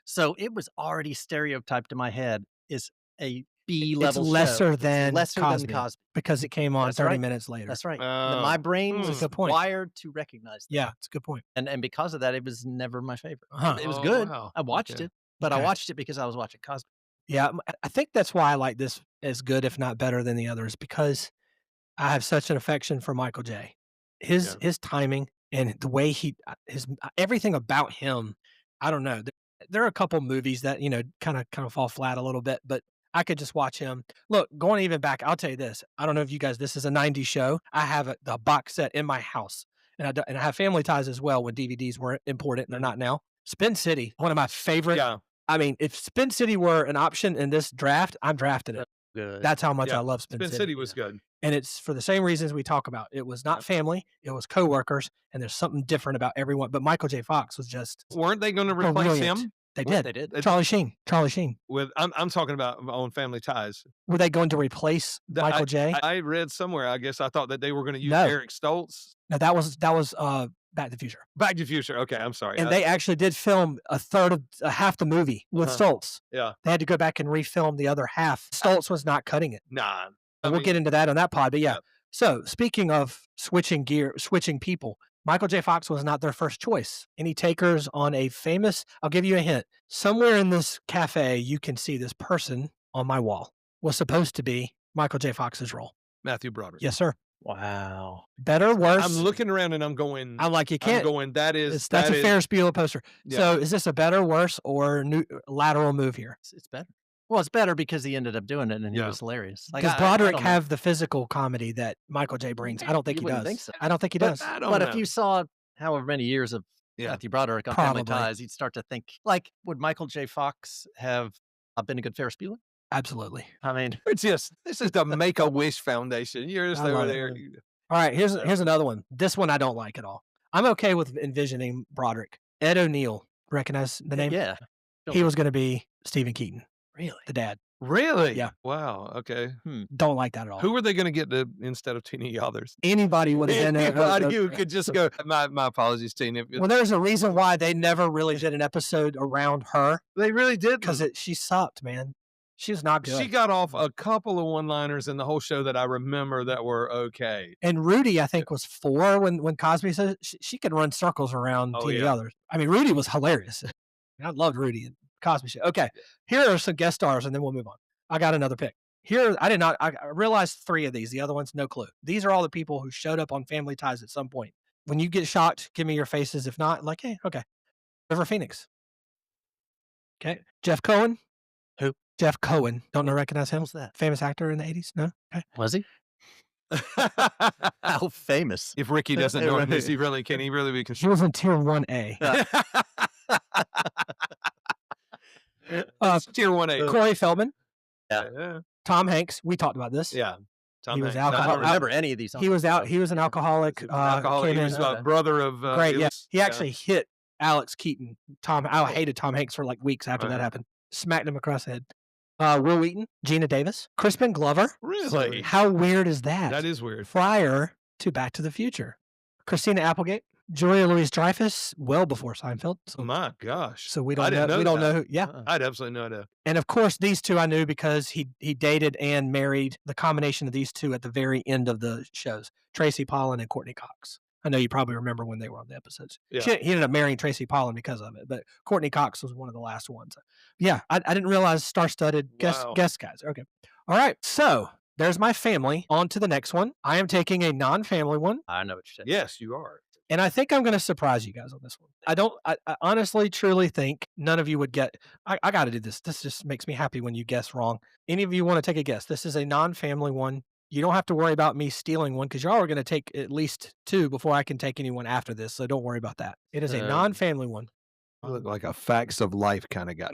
so it was already stereotyped in my head as a B level. It's lesser than Cosby because it came on 30 minutes later. That's right. My brain was wired to recognize that. Yeah, it's a good point. And because of that, it was never my favorite. It was Oh, good. wow. I watched it, but I watched it because I was watching Cosby. Yeah, I think that's why I like this as good, if not better than the others, because I have such an affection for Michael J. His timing and the way his everything about him. I don't know. There are a couple movies that kind of fall flat a little bit, but I could just watch him. Look, going even back, I'll tell you this. I don't know if you guys. This is a '90s show. I have the box set in my house, and I have Family Ties as well when DVDs were imported, and they're not now. Spin City, one of my favorite. Yeah. I mean, if Spin City were an option in this draft, I'm drafting it. Good. That's how much I love Spin City. Spin City was good. And it's for the same reasons we talk about. It was not family, it was coworkers, and there's something different about everyone. But Michael J. Fox was just Weren't they going to replace him? They did. They did. Charlie Sheen. With I'm talking about on Family Ties. Were they going to replace Michael J? I read somewhere. I guess I thought that they were going to use No. Eric Stoltz. No, that was Back to the Future. Back to the Future. Okay, I'm sorry. And they actually did film a third of half the movie with Stoltz. Yeah. They had to go back and refilm the other half. Stoltz was not cutting it. Nah. We'll get into that on that pod. But yeah. So speaking of switching people, Michael J. Fox was not their first choice. Any takers on a famous, I'll give you a hint. Somewhere in this cafe, you can see this person on my wall was supposed to be Michael J. Fox's role. Matthew Broderick. Yes, sir. Wow. Better, worse? I'm looking around and I'm going. I'm like, you can't. I'm going. That's a Ferris Bueller poster. Yeah. So is this a better, worse, or new lateral move here? It's better. Well, it's better because he ended up doing it and he was hilarious. Does Broderick have the physical comedy that Michael J. brings? I don't think he does. Think so. I don't think he does. But if you saw however many years of Matthew Broderick on Family Ties, you'd start to think, like, would Michael J. Fox have been a good Ferris Bueller? Absolutely. I mean, it's just, this is the Make-A-Wish Foundation. You're just over there. All right, here's another one. This one I don't like at all. I'm okay with envisioning Broderick. Ed O'Neill. Recognize the name? Yeah. He was going to be Stephen Keaton. Really? The dad. Really? Yeah. Wow. Okay. Don't like that at all. Who were they going to get instead of Tina Yothers? Anybody would have been Anybody who could just go. My apologies, Tina. Well, there's a reason why they never really did an episode around her. They really did, because she sucked, man. She was not good. She got off a couple of one-liners in the whole show that I remember that were okay. And Rudy, I think, was 4 when Cosby said she could run circles around Tina Yothers. I mean, Rudy was hilarious. I loved Rudy and Cosby show. Okay, here are some guest stars, and then we'll move on. I got another pick. Here, I realized 3 of these. The other ones, no clue. These are all the people who showed up on Family Ties at some point. When you get shocked, give me your faces. If not, like, hey, okay. River Phoenix. Okay. Jeff Cohen. Who? Jeff Cohen. Don't know, recognize him? Who's that? Famous actor in the 80s? No? Okay. Was he? How famous? If Ricky doesn't know him, can he really be considered? He was in Tier 1A. Tier 1A. Corey Feldman. Yeah. Tom Hanks. We talked about this. Yeah. He was I don't remember any of these. He was out. He was an alcoholic. He was a brother of. Great. Yeah. He actually hit Alex Keaton. I hated Tom Hanks for like weeks after that happened. Smacked him across the head. Will Wheaton, Gina Davis, Crispin Glover. Really? How weird is that? That is weird. Prior to Back to the Future. Christina Applegate, Julia Louis-Dreyfus, well before Seinfeld. So, my gosh. So we don't know. We don't know who. Yeah. I had absolutely no idea. And of course, these two I knew because he dated and married the combination of these two at the very end of the shows, Tracy Pollan and Courtney Cox. I know you probably remember when they were on the episodes. Yeah. He ended up marrying Tracy Pollan because of it, but Courtney Cox was one of the last ones. Yeah, I didn't realize star-studded guest guys. Okay. All right. So there's my family. On to the next one. I am taking a non-family one. I know what you're saying. Yes, you are. And I think I'm going to surprise you guys on this one. I honestly, truly think none of you would get, I got to do this. This just makes me happy when you guess wrong. Any of you want to take a guess? This is a non-family one. You don't have to worry about me stealing one because y'all are going to take at least 2 before I can take anyone after this. So don't worry about that. It is a non-family one. You look like a facts of life kind of guy.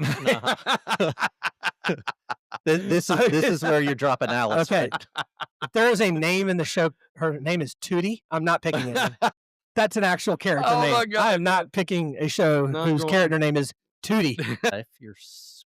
This is where you're dropping Alice. Okay. Right? If there is a name in the show, her name is Tootie. I'm not picking it. That's an actual character name. My God. I am not picking a show whose character name is Tootie.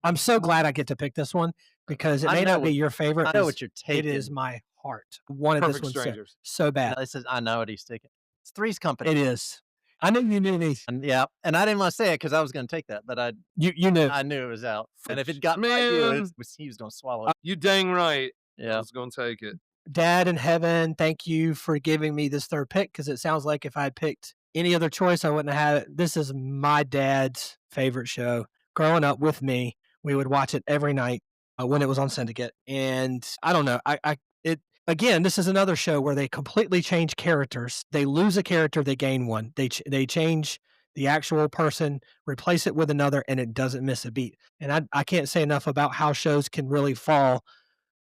I'm so glad I get to pick this one because it may not be your favorite. I know what you're taking. It is my heart. Wanted Perfect this one Strangers. so bad. It says, I know what he's taking. It's Three's Company. It is. I knew you knew these. And I didn't want to say it because I was going to take that, but you knew. I knew it was out. And if it got by you, he was going to swallow it. You dang right. Yeah. I was going to take it. Dad in heaven, thank you for giving me this third pick because it sounds like if I had picked any other choice, I wouldn't have had it. This is my dad's favorite show. Growing up with me, we would watch it every night when it was on Syndicate. And I don't know. Again, this is another show where they completely change characters. They lose a character, they gain one. They change the actual person, replace it with another, and it doesn't miss a beat. And I can't say enough about how shows can really fall,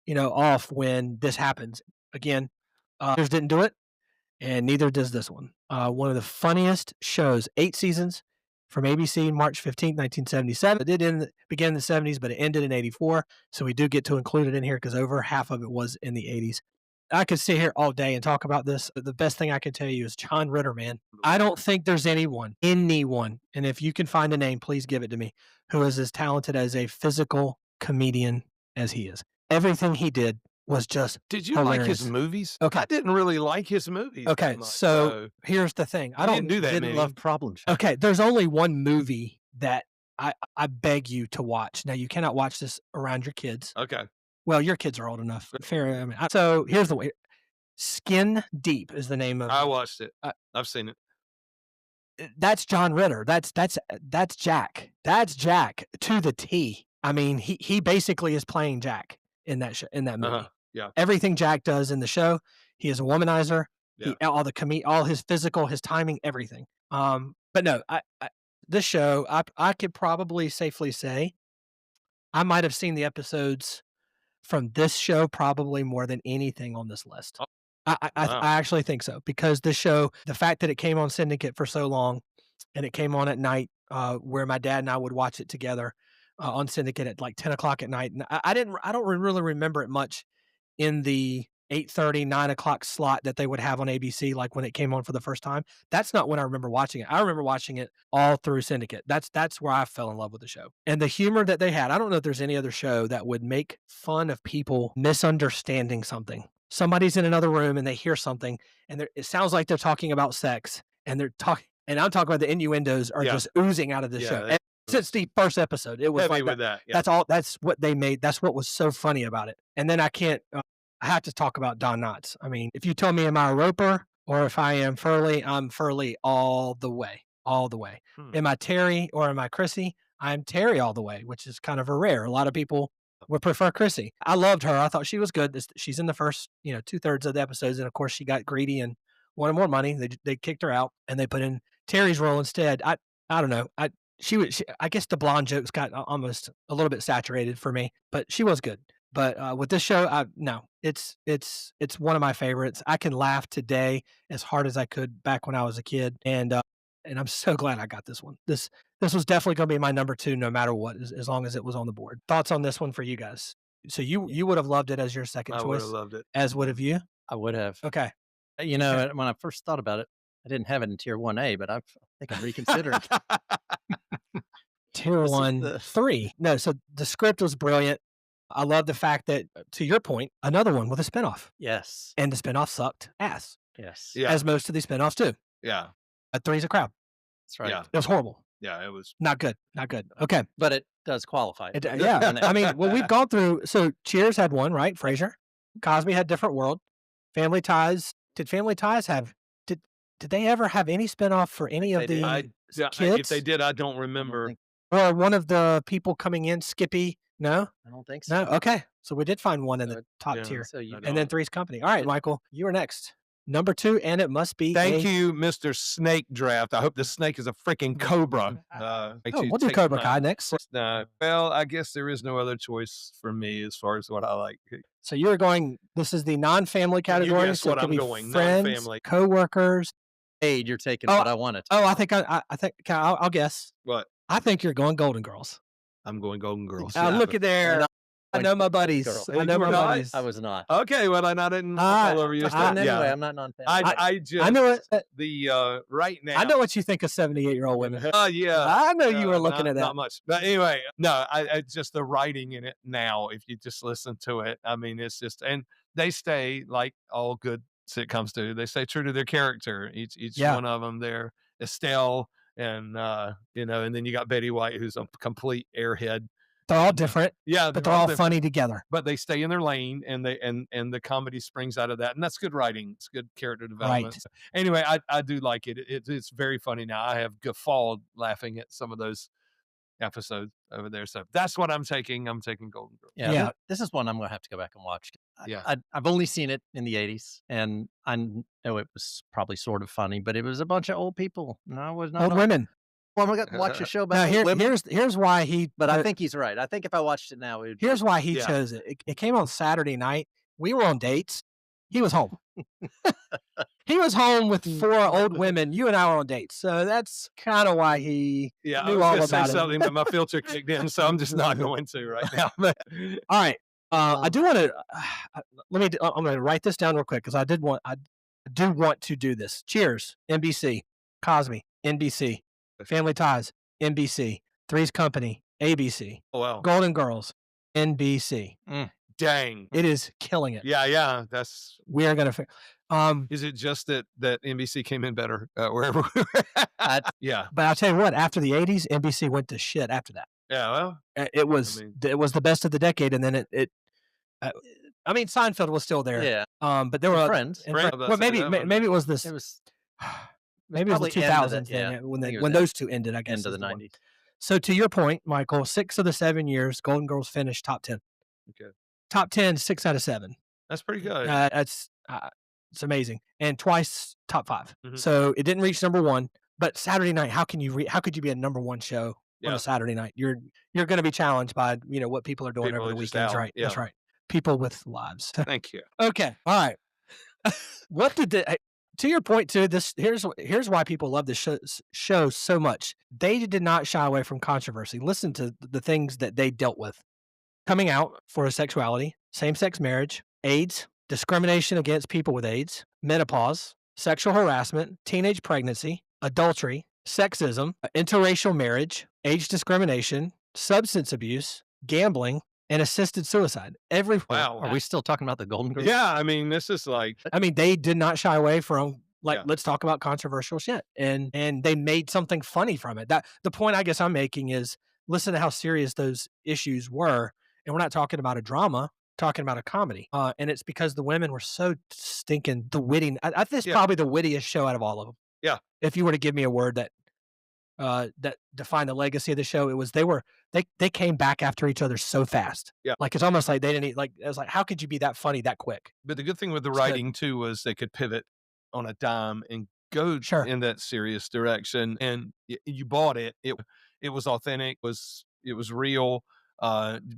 off when this happens. Again, others didn't do it, and neither does this one. One of the funniest shows, 8 seasons from ABC, March 15th, 1977. It did begin in the 70s, but it ended in 84. So we do get to include it in here because over half of it was in the 80s. I could sit here all day and talk about this. But the best thing I can tell you is John Ritter, man. I don't think there's anyone, and if you can find a name, please give it to me, who is as talented as a physical comedian as he is. Everything he did was just Did you hilarious. like his movies? Okay. I didn't really like his movies. Okay, so here's the thing. I didn't do that. Didn't love Problem Child. Okay, there's only one movie that I beg you to watch. Now, you cannot watch this around your kids. Okay. Well, your kids are old enough. Fair. So here's the way. Skin Deep is the name of I watched it. I've seen it. that's John Ritter. That's Jack. That's Jack to the T. I mean, he basically is playing Jack in that movie. Yeah. Everything Jack does in the show, he is a womanizer. Yeah. All his physical, his timing, everything. But no, this show, I could probably safely say I might have seen the episodes from this show probably more than anything on this list. Wow. I actually think so, because this show, the fact that it came on Syndicate for so long, and it came on at night, where my dad and I would watch it together on Syndicate at like 10 o'clock at night, and I don't really remember it much in the 8:30, 9 o'clock slot that they would have on ABC, like when it came on for the first time. That's not when I remember watching it. I remember watching it all through Syndicate. That's where I fell in love with the show. And the humor that they had, I don't know if there's any other show that would make fun of people misunderstanding something. Somebody's in another room and they hear something, and it sounds like they're talking about sex, and they're talking, and I'm talking about the innuendos are just oozing out of the show. And since the first episode, it was Heavy like with that. Yeah. that's all. That's what they made. That's what was so funny about it. And then I have to talk about Don Knotts. I mean, if you tell me am I a Roper or if I am Furley, I'm Furley all the way. All the way. Am I Terry or am I Chrissy? I'm Terry all the way, which is kind of a rare. A lot of people would prefer Chrissy. I loved her. I thought she was good. She's in the first, 2/3 of the episodes, and of course she got greedy and wanted more money. They kicked her out and they put in Terry's role instead. I don't know. I guess the blonde jokes got almost a little bit saturated for me, but she was good. But with this show, no, it's one of my favorites. I can laugh today as hard as I could back when I was a kid, and I'm so glad I got this one. This was definitely going to be my number 2, no matter what, as long as it was on the board. Thoughts on this one for you guys? So you would have loved it as your second choice. I would have loved it. As would have you? I would have. Okay. When I first thought about it, I didn't have it in tier 1A, but I think I'm reconsidering. Tier 1, 3. No, so the script was brilliant. I love the fact that, to your point, another one with a spinoff. Yes. And the spinoff sucked ass. Yes. Yeah. As most of these spinoffs do. Yeah. 3's a crowd. That's right. Yeah. It was horrible. Yeah, it was Not good. Not good. Okay. But it does qualify. Yeah. I mean, well, we've gone through. So Cheers had one, right? Frasier. Cosby had Different World. Family Ties. Did Family Ties have? Did they ever have any spinoff for any of the kids? If they did, I don't remember. Or one of the people coming in, Skippy? No? I don't think so. No? Okay. So we did find one in the top tier. So And then Three's Company. All right, Michael, you are next. Number 2, and it must be. Thank you, Mr. Snake Draft. I hope the snake is a freaking cobra. We'll do Cobra Kai next. Well, I guess there is no other choice for me as far as what I like. So you're going, this is the non-family category. Guess so what it could I'm be going, friends, non-family. co-workers. Aid, you're taking what I wanted. Oh, I think I'll guess. What? I think you're going Golden Girls. I'm going Golden Girls. Look at there. I know my buddies. Girl. I know my buddies. I was not. Okay, well, I didn't all over you. Anyway, I'm not non-family. I know it. Right now. I know what you think of 78-year-old women. Yeah. I know you were looking at that. Not much. But anyway, no, I just the writing in it now, if you just listen to it, I mean, it's just, and they stay like all good sitcoms do. They stay true to their character. Each one of them, they're Estelle and, and then you got Betty White, who's a complete airhead. They're all different. Yeah, but they're all funny together. But they stay in their lane, and the comedy springs out of that, and that's good writing. It's good character development. Right. So, anyway, I do like it. It's very funny now. I have guffawed laughing at some of those episodes over there. So that's what I'm taking. I'm taking Golden Girls. Yeah. This is one I'm going to have to go back and watch. I've only seen it in the 80s, and I know it was probably sort of funny, but it was a bunch of old people. No, I was not old women. Well, I'm going to watch a show about women. Here's why he. But I think he's right. I think if I watched it now, here's why he chose it. It came on Saturday night. We were on dates. He was home. He was home with 4 old women. You and I were on dates, so that's kind of why he knew all about it. Something, but my filter kicked in, so I'm just not going to right now. All right, I do want to. I'm going to write this down real quick because I do want to do this. Cheers, NBC, Cosby, NBC. Family Ties, NBC. Three's Company, ABC. Oh, wow. Golden Girls, NBC. Dang. It is killing it. Yeah. We are going to. Is it just that NBC came in better wherever we were at? Yeah. But I'll tell you what, after the 80s, NBC went to shit after that. Yeah, well. It was the best of the decade, and then I mean, Seinfeld was still there. Yeah. But there were Friends. well, maybe it was this. It was. maybe it was the probably end of 2000s the- then yeah, when I think it was when end- those two ended, I guess. end of is the one. 90s. So to your point, Michael, 6 of the 7 years, Golden Girls finished top 10. Okay. Top 10, 6 out of 7. That's pretty good. That's it's amazing, and twice top 5. Mhm. So it didn't reach number 1, but Saturday night, how could you be a number 1 show on Yeah. a Saturday night? You're going to be challenged by what people are doing People over are the just weekends, out, right? yeah. That's right. People with lives. Thank you. Okay, all right. What did to your point too? Here's why people love this show so much. They did not shy away from controversy. Listen to the things that they dealt with: coming out for a sexuality, same-sex marriage, AIDS, discrimination against people with AIDS, menopause, sexual harassment, teenage pregnancy, adultery, sexism, interracial marriage, age discrimination, substance abuse, gambling, and assisted suicide. Wow. Are we still talking about the Golden Girls? Yeah, I mean, this is like, I mean, they did not shy away from Yeah. let's talk about controversial shit, and they made something funny from it. That the point I guess I'm making is listen to how serious those issues were, and we're not talking about a drama, talking about a comedy, and it's because the women were so stinking the witty. I think it's Yeah. probably the wittiest show out of all of them. Yeah. If you were to give me a word that defined the legacy of the show, it was they came back after each other so fast. Yeah. Like it's almost like they didn't it was like how could you be that funny that quick? but the good thing with the It's good. writing too was they could pivot on a dime and go Sure. in that serious direction, and you bought it. It was authentic. It was real.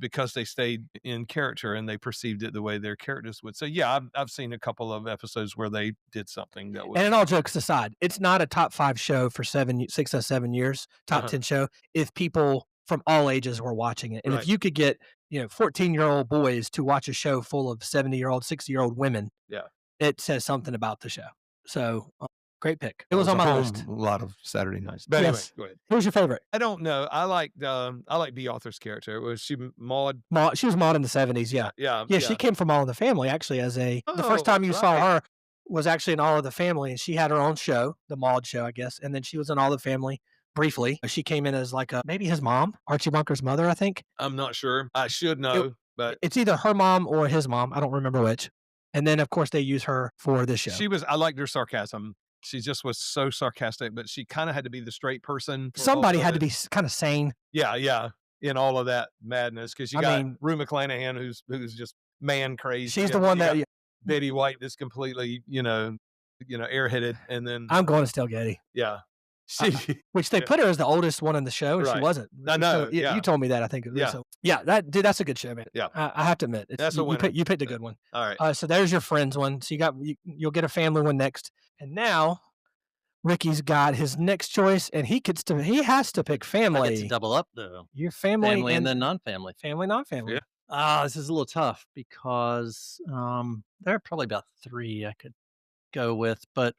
Because they stayed in character and they perceived it the way their characters would. So yeah, I've seen a couple of episodes where they did something that was. And all jokes aside, it's not a top 5 show for 6 or 7 years, top 10 show, if people from all ages were watching it. And Right. if you could get, 14-year-old boys to watch a show full of 70-year-old, 60-year-old women, Yeah. it says something about the show. So great pick. It was on my list. A lot of Saturday nights. But anyway, Yes. go ahead. Who's your favorite? I don't know. I like B. Arthur's character. Was she Maud? She was Maud in the 70s, yeah. Yeah. Yeah, she came from All in the Family, actually, the first Oh, time you saw right. her was actually in All of the Family, and she had her own show, the Maud Show, I guess, and then she was in All of the Family briefly. She came in as like maybe his mom, Archie Bunker's mother, I think. I'm not sure. I should know, but It's either her mom or his mom. I don't remember which. And then, of course, they use her for this show. I liked her sarcasm. She just was so sarcastic, but she kind of had to be the straight person. for Somebody most had of to it. be kind of sane. Yeah, in all of that madness, because you I got mean- Rue McClanahan, who's just man crazy. She's the and one you that got Betty White that's completely airheaded, and then I'm going to Still Getty, yeah, she which they Yeah. put her as the oldest one in the show, and she Right. wasn't. I know, So, yeah. You told me that, I think. Yeah. So, yeah, that's a good show, man. Yeah. I have to admit. That's a winner. You picked a good one. all right. So there's your friends one. So you'll get a family one next. And now Ricky's got his next choice, and he has to pick I family. get to double up though. Your family, Family and then non-family. family, non-family. Yeah. This is a little tough because there are probably about 3 I could go with, but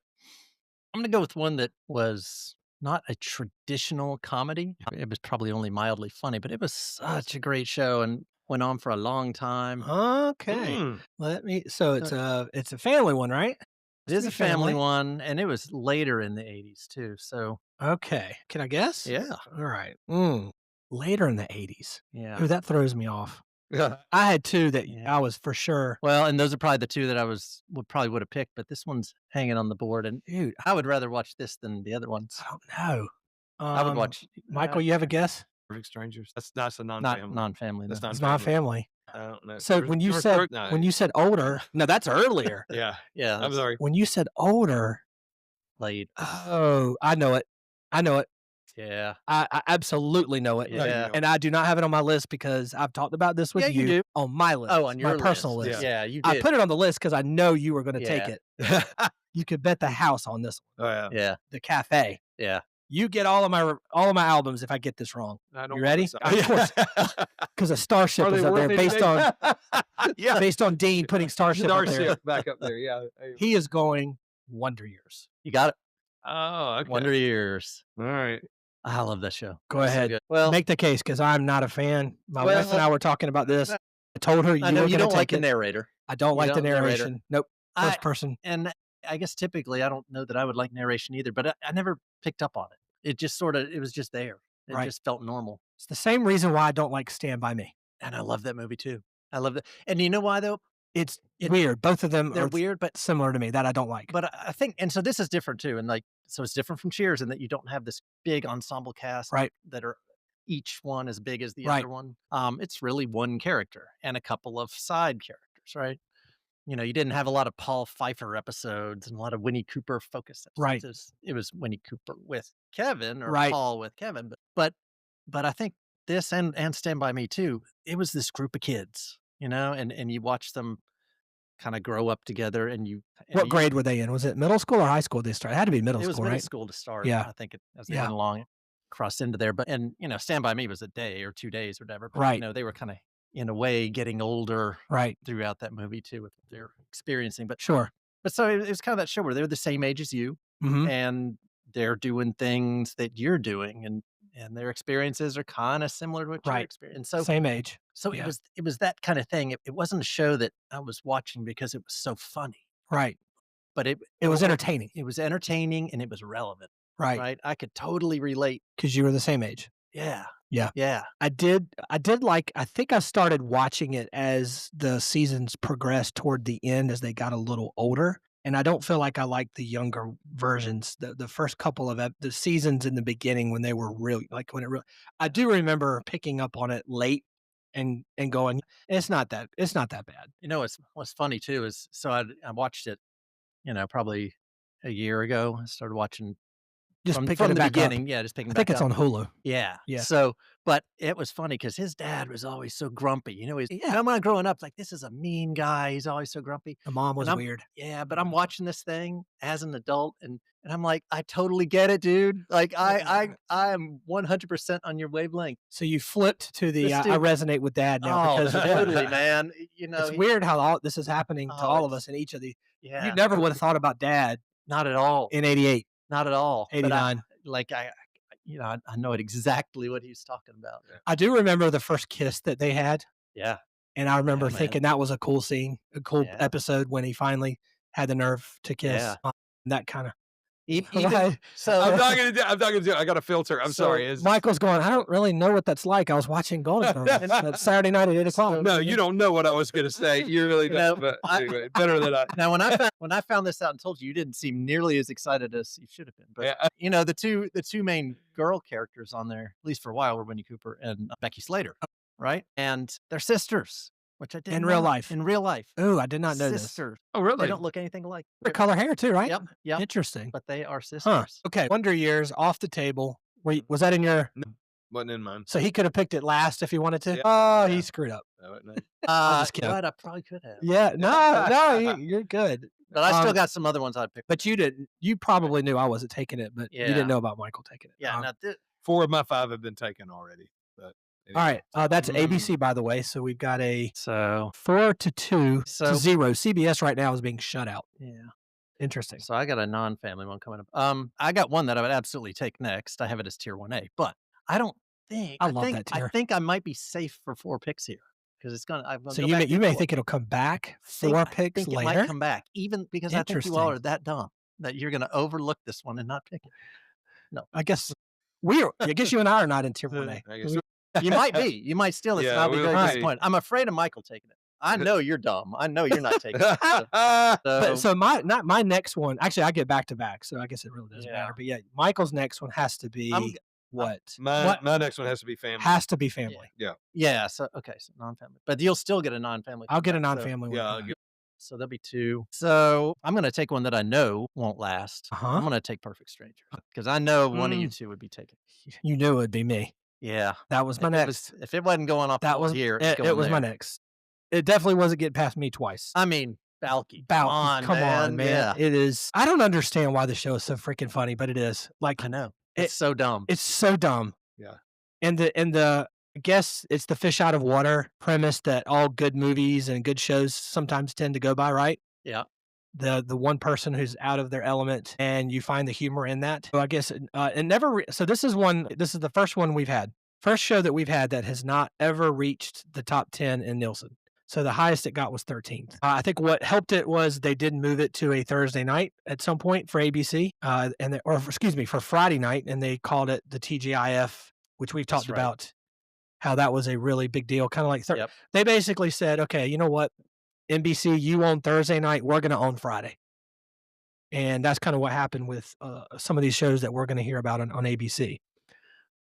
I'm going to go with one that was not a traditional comedy. It was probably only mildly funny, but it was such a great show and went on for a long time. Okay. Mm. So it's a family one, right? It is Sweet a family family. one, and it was later in the 80s too. So Okay. Can I guess? yeah, All right. Later in the 80s. yeah. Ooh, that throws me off. Yeah. I had 2 that Yeah. I was for sure. Well, and those are probably the 2 that I would have picked, but this one's hanging on the board, and Dude, I would rather watch this than the other ones. I don't know. I would watch Michael, you have a guess? Perfect Strangers. That's a not non-family. non-family. That's though. not It's not family. I don't know. So when you said older, no, that's earlier. yeah, Yeah, I'm that's sorry. When you said older, played. oh, I know it. Yeah, I absolutely know it. Yeah. you know. And I do not have it on my list because I've talked about this with Yeah, you do. on my list. Oh, on your my personal list. list. Yeah, you I did. put it on the list because I know you were going to take Yeah. it. You could bet the house on this one. Oh yeah. Yeah, The Cafe. yeah. You get all of my albums if I get this wrong. I don't You want ready? to- Of course. Because a Starship Are is they up there worth based on yeah. based on Dean putting Starship up there. Starship back up there. Yeah. He is going Wonder Years. You got it. Oh, okay. Wonder Years. All right. I love that show. Go It's so ahead. good. Well, Make the case because I'm not a fan. My Well, wife and I were talking about this. I told her you I know were you going don't to like take the it. narrator, I don't you like the don't narrator. narration. Nope. I- First person. and I guess typically I don't know that I would like narration either, but I never picked up on it. It just it was just there. It Right. just felt normal. It's the same reason why I don't like Stand By Me. And I love that movie too. I love that. And you know why though? It's weird. Both of them They're are weird, but similar to me that I don't like. I think, and so this is different too. And like So it's different from Cheers in that you don't have this big ensemble cast Right. that are each one as big as the Right. other one. It's really one character and a couple of side characters, right? You know, you didn't have a lot of Paul Pfeiffer episodes and a lot of Winnie Cooper focus episodes. Right. It was Winnie Cooper with Kevin or Right. Paul with Kevin. But I think this and Stand By Me too, it was this group of kids, you know, and you watch them kind of grow up together and What grade were they in? Was it middle school or high school they started? It had to be middle it was school, middle right? school to start. Yeah. I think as they Yeah. went along, it crossed into there. But you know, Stand By Me was a day or 2 days or whatever. But, Right. You know, they were kind of in a way getting older Right. throughout that movie too, with what they're experiencing. But Sure. so it was kind of that show where they're the same age as you, Mhm. and they're doing things that you're doing, and their experiences are kind of similar to what you're Right. experiencing. So Same age. so Yeah. it was that kind of thing. It wasn't a show that I was watching because it was so funny, Right. but It was entertaining. it was entertaining and it was relevant, Right. right? I could totally relate. Because you were the same age. Yeah. Yeah. Yeah. I did like, I think I started watching it as the seasons progressed toward the end as they got a little older. And I don't feel like I liked the younger versions. The first couple of the seasons in the beginning when they were really like I do remember picking up on it late and going, it's not that bad. You know, what's funny too is so I watched it, you know, probably a year ago. I started watching Just from picking it the back up. beginning. Yeah, just picking I back think it's up. on Hulu. Yeah. Yeah. So, but it was funny because his dad was always so grumpy. You know, when I growing up, like, this is a mean guy. He's always so grumpy. The mom was I'm- weird. Yeah, but I'm watching this thing as an adult and I'm like, I totally get it, dude. Like I am 100% on your wavelength. So you flipped to the This I dude- resonate with dad now because of him. totally, man. You know, It's weird how all this is happening to all of us in each of these. Yeah, You never would have thought about dad not at all. in 88, Not at all. But 89. I know it exactly what he's talking about. I do remember the first kiss that they had. Yeah. And I remember Yeah, man. thinking that was a cool scene, a cool Yeah. episode when he finally had the nerve to kiss. Yeah. That kind of. So I'm not gonna do it. I got a filter. I'm sorry. It's- Michael's going, I don't really know what that's like. I was watching Golden Girls that Saturday night at 8 o'clock. No, you don't know what I was gonna say. You really No, don't. But anyway, better than I. Now, when I found this out and told you, you didn't seem nearly as excited as you should have been. But Yeah. you know, the two main girl characters on there, at least for a while, were Winnie Cooper and Becky Slater, right? And they're sisters, which I didn't In real know. life. In real life, Ooh, I did not know this. sisters. Oh, really? They don't look anything alike. They're color hair too, right? Yep. Yep. Interesting. But they are sisters. Huh. Okay. Wonder Years off the table. Was that in your? Wasn't in mine. So he could have picked it last if he wanted to. Yeah. Oh, Yeah. he screwed up. No, no. just kidding. But I probably could have. Yeah. No, you're good. But I still Um, got some other ones I'd pick. But you didn't. You probably knew I wasn't taking it, but you Yeah. didn't know about Michael taking it. Yeah. Now, 4 of my 5 have been taken already. But All right. That's Mm. ABC, by the way. So we've got a so 4-2 So- to 0. CBS right now is being shut out. yeah. Interesting. So I got a non-family one coming up. I got one that I would absolutely take next. I have it as tier 1A, but I don't think I love think, that tier. I think I might be safe for 4 picks here because it's gonna. I'm gonna So go you back may, to you may 4. think it'll come back I 4 think- picks I think later. It might come back, even because I think you all Interesting. are that dumb that you're going to overlook this one and not pick it. I guess I guess you and I are not in tier 1A. I guess You might be. You might steal it. Yeah, and I'll be we'll very see. disappointed. I'm afraid of Michael taking it. I know you're dumb. I know you're not taking it. But so my next one, actually I get back to back, so I guess it really doesn't Yeah. matter. But yeah, Michael's next one has to be I'm- what? my next one has to be family. Has to be family. Yeah. So okay. So non-family, but you'll still get a non-family. I'll get a comeback, so- non-family one. Yeah, I'll coming. get- So there'll be 2. So I'm going to take one that I know won't last. Uh-huh. I'm going to take Perfect Strangers because I know one of you Mm. two would be taking. You knew it would be me. Yeah. That was my If it next. if it wasn't going off That was here, it was my next. It definitely wasn't getting past me twice. I mean, Balky. Come Come on, man. Yeah. It is. I don't understand why the show is so freaking funny, but it is. Like I know. It- It's so dumb. it's so dumb. Yeah. And the I guess it's the fish out of water premise that all good movies and good shows sometimes tend to go by, right? Yeah. The one person who's out of their element and you find the humor in that. So I guess it never so this is the first one we've had. First show that we've had that has not ever reached the top 10 in Nielsen. So the highest it got was 13th. I think what helped it was they did move it to a Thursday night at some point for ABC, for Friday night, and they called it the TGIF, which we've talked right. about how that was a really big deal. Kind of like Yep. they basically said, okay, you know what, NBC, you own Thursday night, we're going to own Friday. And that's kind of what happened with some of these shows that we're going to hear about on ABC.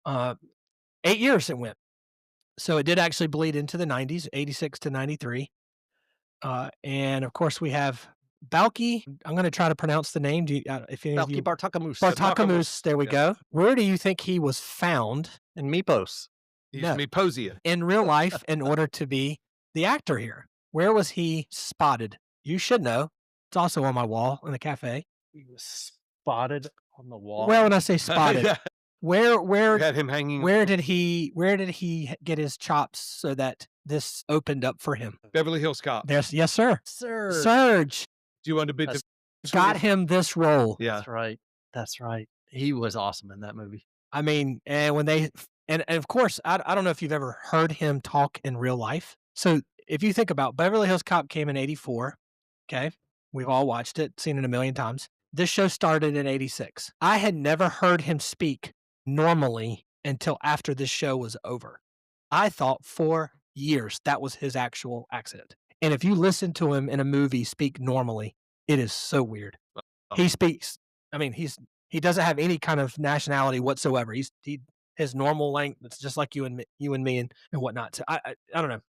8 years it went. So it did actually bleed into the 90s, 86 to 93. And of course, we have Balki. I'm going to try to pronounce the name. If any of Balki you, Bartakamus. Bartakamus, there we Yeah. go. Where do you think he was found And Mipos. He's No. Meposia. in real life in order to be the actor here? Where was he spotted? You should know. It's also on my wall in the cafe. He was spotted on the wall. Well, when I say spotted, Yeah. where Had him hanging. where did he get his chops so that this opened up for him? Beverly Hills Cop. There's yes, sir. Sir. Surge Do you want to be That's- got him this role. Yeah. That's right. That's right. He was awesome in that movie. I mean, and when they and of course, I don't know if you've ever heard him talk in real life. So if you think about Beverly Hills Cop came in 84. Okay. We've all watched it, seen it a million times. This show started in 86. I had never heard him speak normally until after this show was over. I thought for years that was his actual accent. And if you listen to him in a movie speak normally, it is so weird. He speaks, I mean, he doesn't have any kind of nationality whatsoever. His normal language, it's just like you and me and whatnot. So I don't know.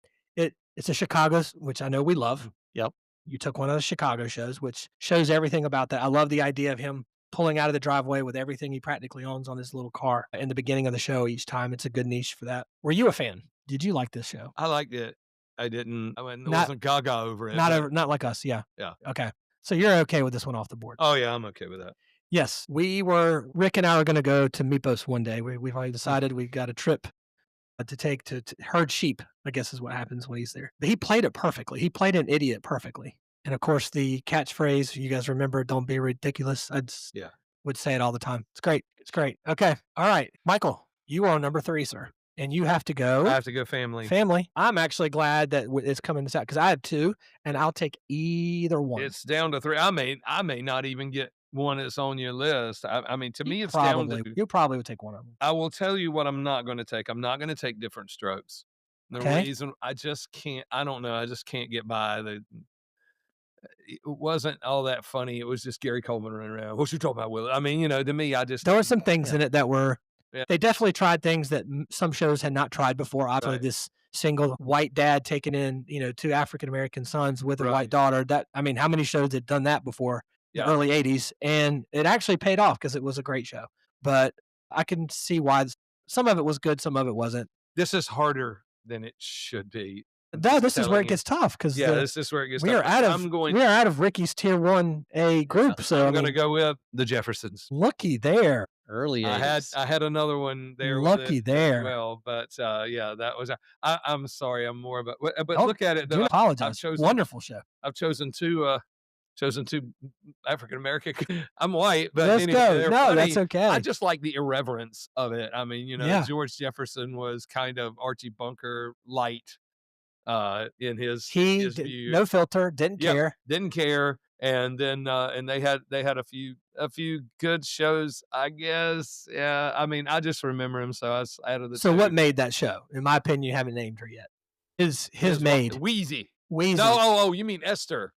It's a Chicago's, which I know we love. Yep. You took one of the Chicago shows, which shows everything about that. I love the idea of him pulling out of the driveway with everything he practically owns on his little car in the beginning of the show each time. It's a good niche for that. Were you a fan? Did you like this show? I liked it. I didn't. I Not- wasn't gaga over it. but- Not like us, yeah. Yeah. Okay. So you're okay with this one off the board? Oh yeah, I'm okay with that. Yes, Rick and I are going to go to Mipos one day. We've already decided we've got a trip to take to herd sheep, I guess is what happens when he's there. But he played it perfectly. He played an idiot perfectly. And of course, the catchphrase, you guys remember, don't be ridiculous. Yeah. Would say it all the time. It's great. It's great. Okay. All right. Michael, you are on number 3, sir. And you have to go. I have to go family. Family. I'm actually glad that it's coming this out because I have 2, and I'll take either one. It's down to 3. I may not even get one that's on your list. I mean, to me, it's probably, down to. you probably would take one of them. I will tell you what I'm not going to take. I'm not going to take Different Strokes. The Okay. reason I just can't. I don't know. I just can't get by it wasn't all that funny. It was just Gary Coleman running around. What you talking about, Will? I mean, to me, I just There were some things in it that were. Yeah. They definitely tried things that some shows had not tried before. Obviously, Right. this single white dad taking in, 2 African American sons with a Right. white daughter. How many shows had done that before Yeah. the early 80s? And it actually paid off because it was a great show. But I can see why some of it was good, some of it wasn't. This is harder than it should be. No, this is where telling it gets tough because Yeah, this is where it gets. we tough. are out of I'm going. we are out of Ricky's tier 1A group. So I'm going to go with the Jeffersons. looky there. Early I 80s. had another one there. with Lucky it there. as well, but yeah, that was. I'm sorry, I'm more about. But Oh, look at it. Do Though. apologize. chosen- Wonderful show. I've chosen two African American. I'm white, but Let's anyway, go. they're No, funny. that's okay. I just like the irreverence of it. I mean, Yeah. George Jefferson was kind of Archie Bunker light in his He his did, view. no filter, didn't Yep. care. Didn't care, and then and they had a few good shows, I guess. Yeah, I mean, I just remember him, so I was out of the. So two. what made that show? In my opinion, you haven't named her yet. His maid, Wheezy. Weezy. No, you mean Esther?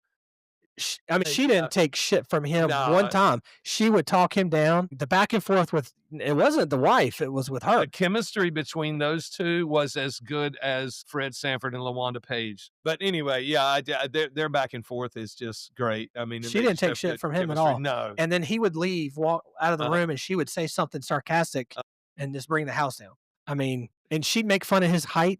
She didn't take shit from him No. one time. She would talk him down. The back and forth with it wasn't the wife; it was with her. The chemistry between those two was as good as Fred Sanford and LaWanda Page. But anyway, yeah, their back and forth is just great. I mean, She they didn't just take have shit good from him at chemistry. all. No, And then he would walk out of the Uh-huh. room, and she would say something sarcastic, and just bring the house down. I mean, and she'd make fun of his height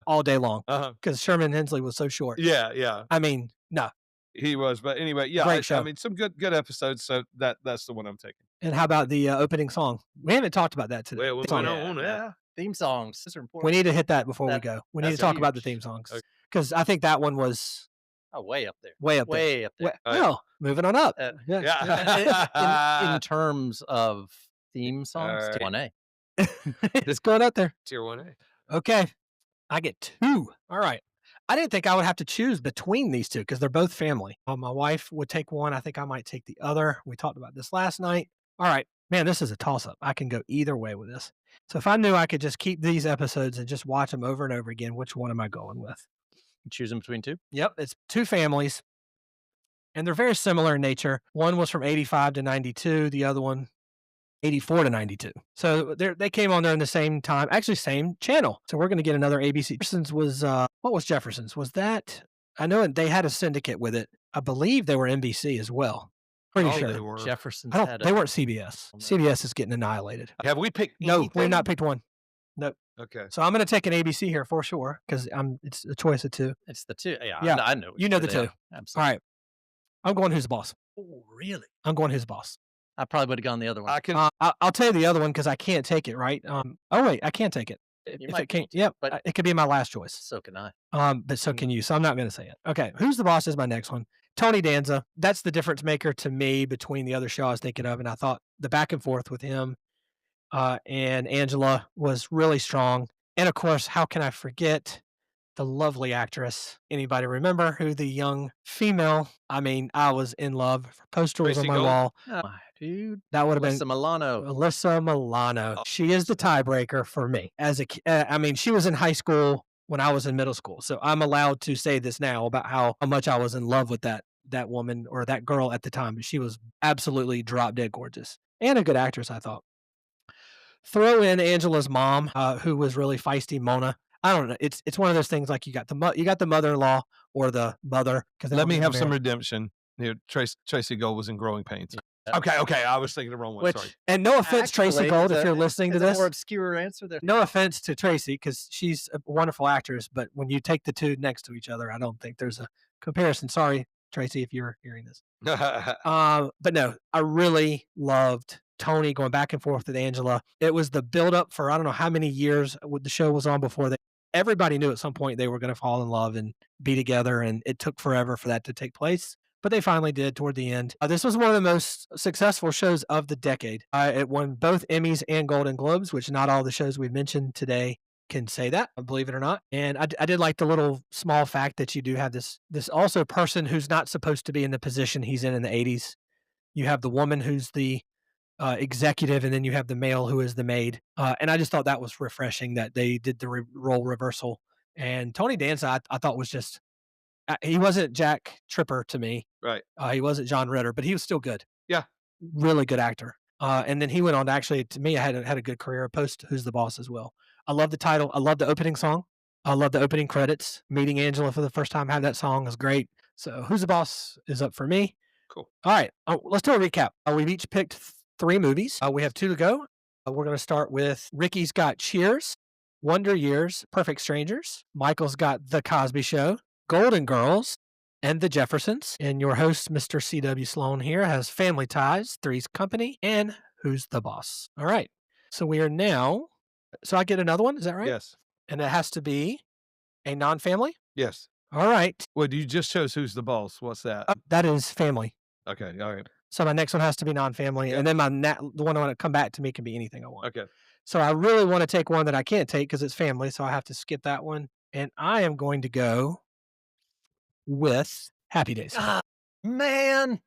all day long because Sherman Hensley was so short. yeah, I mean, no. he was. But anyway, yeah, Great I show. mean, some good episodes. So that's the one I'm taking. And how about the opening song? We haven't talked about that today. Well, It's went on- on, yeah. Theme songs. Those are We important. need to hit that before we That- go. We need to that's talk about the huge. theme songs Okay. because I think that one was Way up there. way up there. Way up there. Well, moving on up. Uh, Yeah. in terms of theme songs, All right. 1A. It's going up there. Tier 1A. Okay. I get 2. All right. I didn't think I would have to choose between these two because they're both family. My wife would take one. I think I might take the other. We talked about this last night. All right. Man, this is a toss up. I can go either way with this. So if I knew I could just keep these episodes and just watch them over and over again, which one am I going with? Choosing between two. Yep. It's 2 families. and they're very similar in nature. One was from 85 to 92, the other one 84 to 92. So they came on there in the same time, actually same channel. So we're going to get another ABC. Jefferson's was, what was Jefferson's? Was that, I know they had a syndicate with it. I believe they were NBC as well. Pretty sure. They were. Jefferson's They weren't CBS. CBS is getting annihilated. Have we picked No, anything? we've not picked one. Nope. Okay. So I'm going to take an ABC here for sure because it's a choice of two. It's the two. Yeah, Yeah. I know. You know the they two. are. All Absolutely. right. I'm going Who's the Boss. Oh, really? I'm going Who's the Boss. I probably would have gone the other one. I can. I'll tell you the other one because I can't take it, right? Oh, wait, I can take it. You If might it can't, be, yep, but- it could be my last choice. So can I. But so can you. So I'm not going to say it. Okay, Who's the Boss is my next one. Tony Danza. That's the difference maker to me between the other show I was thinking of, and I thought the back and forth with him and Angela was really strong. And of course, how can I forget the lovely actress? Anybody remember who the young female? I mean, I was in love. Her poster was on Tracy my Gold? wall. Oh, my dude. That would have been Alyssa Milano. Alyssa Milano. She is the tiebreaker for me. I mean, she was in high school when I was in middle school, so I'm allowed to say this now about how much I was in love with that woman or that girl at the time. But she was absolutely drop dead gorgeous and a good actress, I thought. Throw in Angela's mom, who was really feisty, Mona. I don't know. It's one of those things like you got the mother-in-law or the mother. Let me have some redemption. Here, Tracy Gold was in Growing Pains. Okay. I was thinking the wrong one. Sorry. And no offense, Tracy Actually, Gold, is if a- you're listening to is a this. more obscure answer there. No offense to Tracy, because she's a wonderful actress, but when you take the two next to each other, I don't think there's a comparison. Sorry, Tracy, if you're hearing this. But no, I really loved Tony going back and forth with Angela. It was the buildup for I don't know how many years the show was on before that. Everybody knew at some point they were going to fall in love and be together, and it took forever for that to take place. But they finally did toward the end. This was one of the most successful shows of the decade. It won both Emmys and Golden Globes, which not all the shows we've mentioned today can say that, believe it or not. And I did like the little small fact that you do have this also person who's not supposed to be in the position he's in the 80s. You have the woman who's the executive, and then you have the male who is the maid. And I just thought that was refreshing that they did the role reversal. And Tony Danza, I thought was just he wasn't Jack Tripper to me. Right. He wasn't John Ritter, but he was still good. Yeah. Really good actor. And then he went on to actually, to me, had a good career post Who's the Boss as well. I love the title. I love the opening song. I love the opening credits. Meeting Angela for the first time, have that song is great. So Who's the Boss is up for me. Cool. All right. Let's do a recap. We've each picked 3 movies. We have 2 to go. We're going to start with Ricky's got Cheers, Wonder Years, Perfect Strangers. Michael's got The Cosby Show, Golden Girls, and The Jeffersons. And your host, Mr. CW Sloan here, has Family Ties, Three's Company, and Who's the Boss. All right. So we are now, so I get another one, is that right? Yes. And it has to be a non-family? Yes. All right. Well, you just chose Who's the Boss. What's that? That is family. Okay. All right. So my next one has to be non-family. Yep. And then the one I want to come back to me can be anything I want. Okay. So I really want to take one that I can't take because it's family. So I have to skip that one. And I am going to go with Happy Days. Man,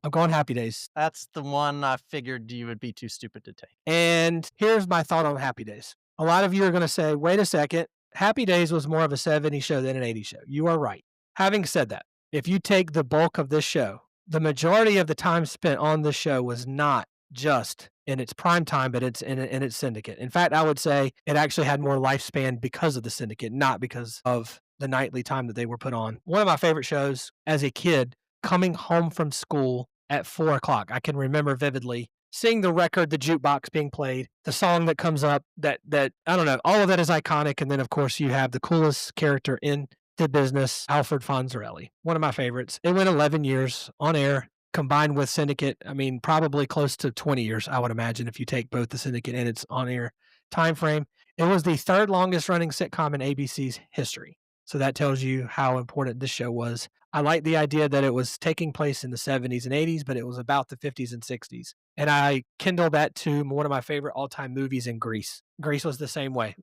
I'm going Happy Days. that's the one I figured you would be too stupid to take. And here's my thought on Happy Days. A lot of you are going to say, wait a second, Happy Days was more of a 70s show than an 80s show. You are right. Having said that, if you take the bulk of this show, the majority of the time spent on this show was not just in its prime time, but it's in its syndicate. In fact, I would say it actually had more lifespan because of the syndicate, not because of the nightly time that they were put on. One of my favorite shows as a kid, coming home from school at 4 o'clock. I can remember vividly seeing the record, the jukebox being played, the song that comes up that I don't know, all of that is iconic. And then of course you have the coolest character in the business, Alfred Fonzarelli, one of my favorites. It went 11 years on air, combined with Syndicate. I mean, probably close to 20 years, I would imagine, if you take both the Syndicate and its on-air time frame. It was the 3rd longest running sitcom in ABC's history. So that tells you how important this show was. I like the idea that it was taking place in the 70s and 80s, but it was about the 50s and 60s. And I kindled that to one of my favorite all-time movies in Grease. Grease was the same way,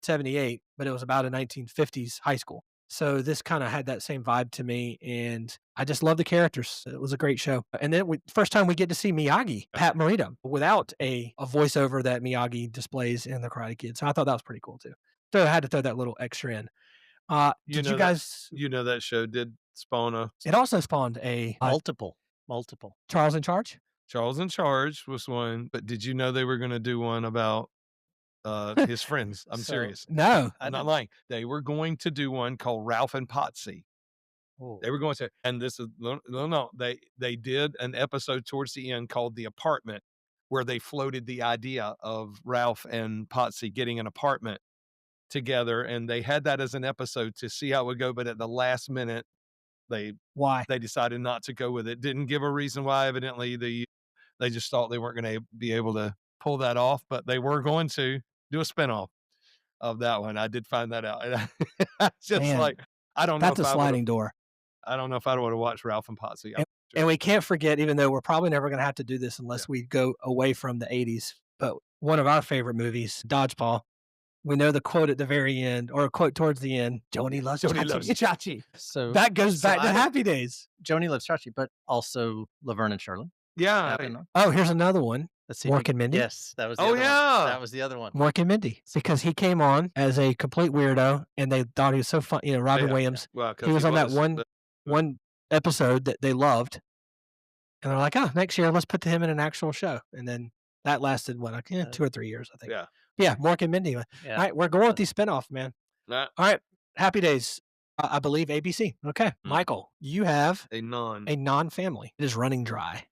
78, but it was about a 1950s high school. So this kind of had that same vibe to me, and I just love the characters. It was a great show. And then first time we get to see Miyagi, Pat Morita, without a voiceover that Miyagi displays in The Karate Kid. So I thought that was pretty cool too. So I had to throw that little extra in. Did you guys? You know that show did spawn It also spawned a multiple. Charles in Charge. Charles in Charge was one, but did you know they were going to do one about his friends? I'm So- serious. No. I'm not lying. They were going to do one called Ralph and Potsy. Oh. They were going to, and this is no. They did an episode towards the end called The Apartment, where they floated the idea of Ralph and Potsy getting an apartment together, and they had that as an episode to see how it would go. But at the last minute, Why? they decided not to go with it. Didn't give a reason why. Evidently, they just thought they weren't going to be able to pull that off, but they were going to do a spinoff of that one. I did find that out. And just Man, like, I don't know. That's a sliding door. I don't know if I would have watched Ralph and Potsy. And we can't forget, even though we're probably never going to have to do this unless we go away from the 80s, but one of our favorite movies, Dodgeball. We know the quote at the very end, or a quote towards the end, Joni loves Chachi. So That goes back to Happy Days. Joni loves Chachi, but also Laverne and Shirley. Yeah. Oh, here's another one. Let's see. Mork and Mindy. Yes, that was. The Oh, other yeah. one. That was the other one. Mork and Mindy, because he came on as a complete weirdo, and they thought he was so fun. Robin Williams. Well, He was on that one episode that they loved, and they're like, "Oh, next year let's put him in an actual show." And then that lasted 2 or 3 years, I think. Yeah, Mork and Mindy. Yeah. All right, we're going with these spinoff, man. Nah. All right, Happy Days. I believe ABC. Okay, Michael, you have a non-family. It is running dry.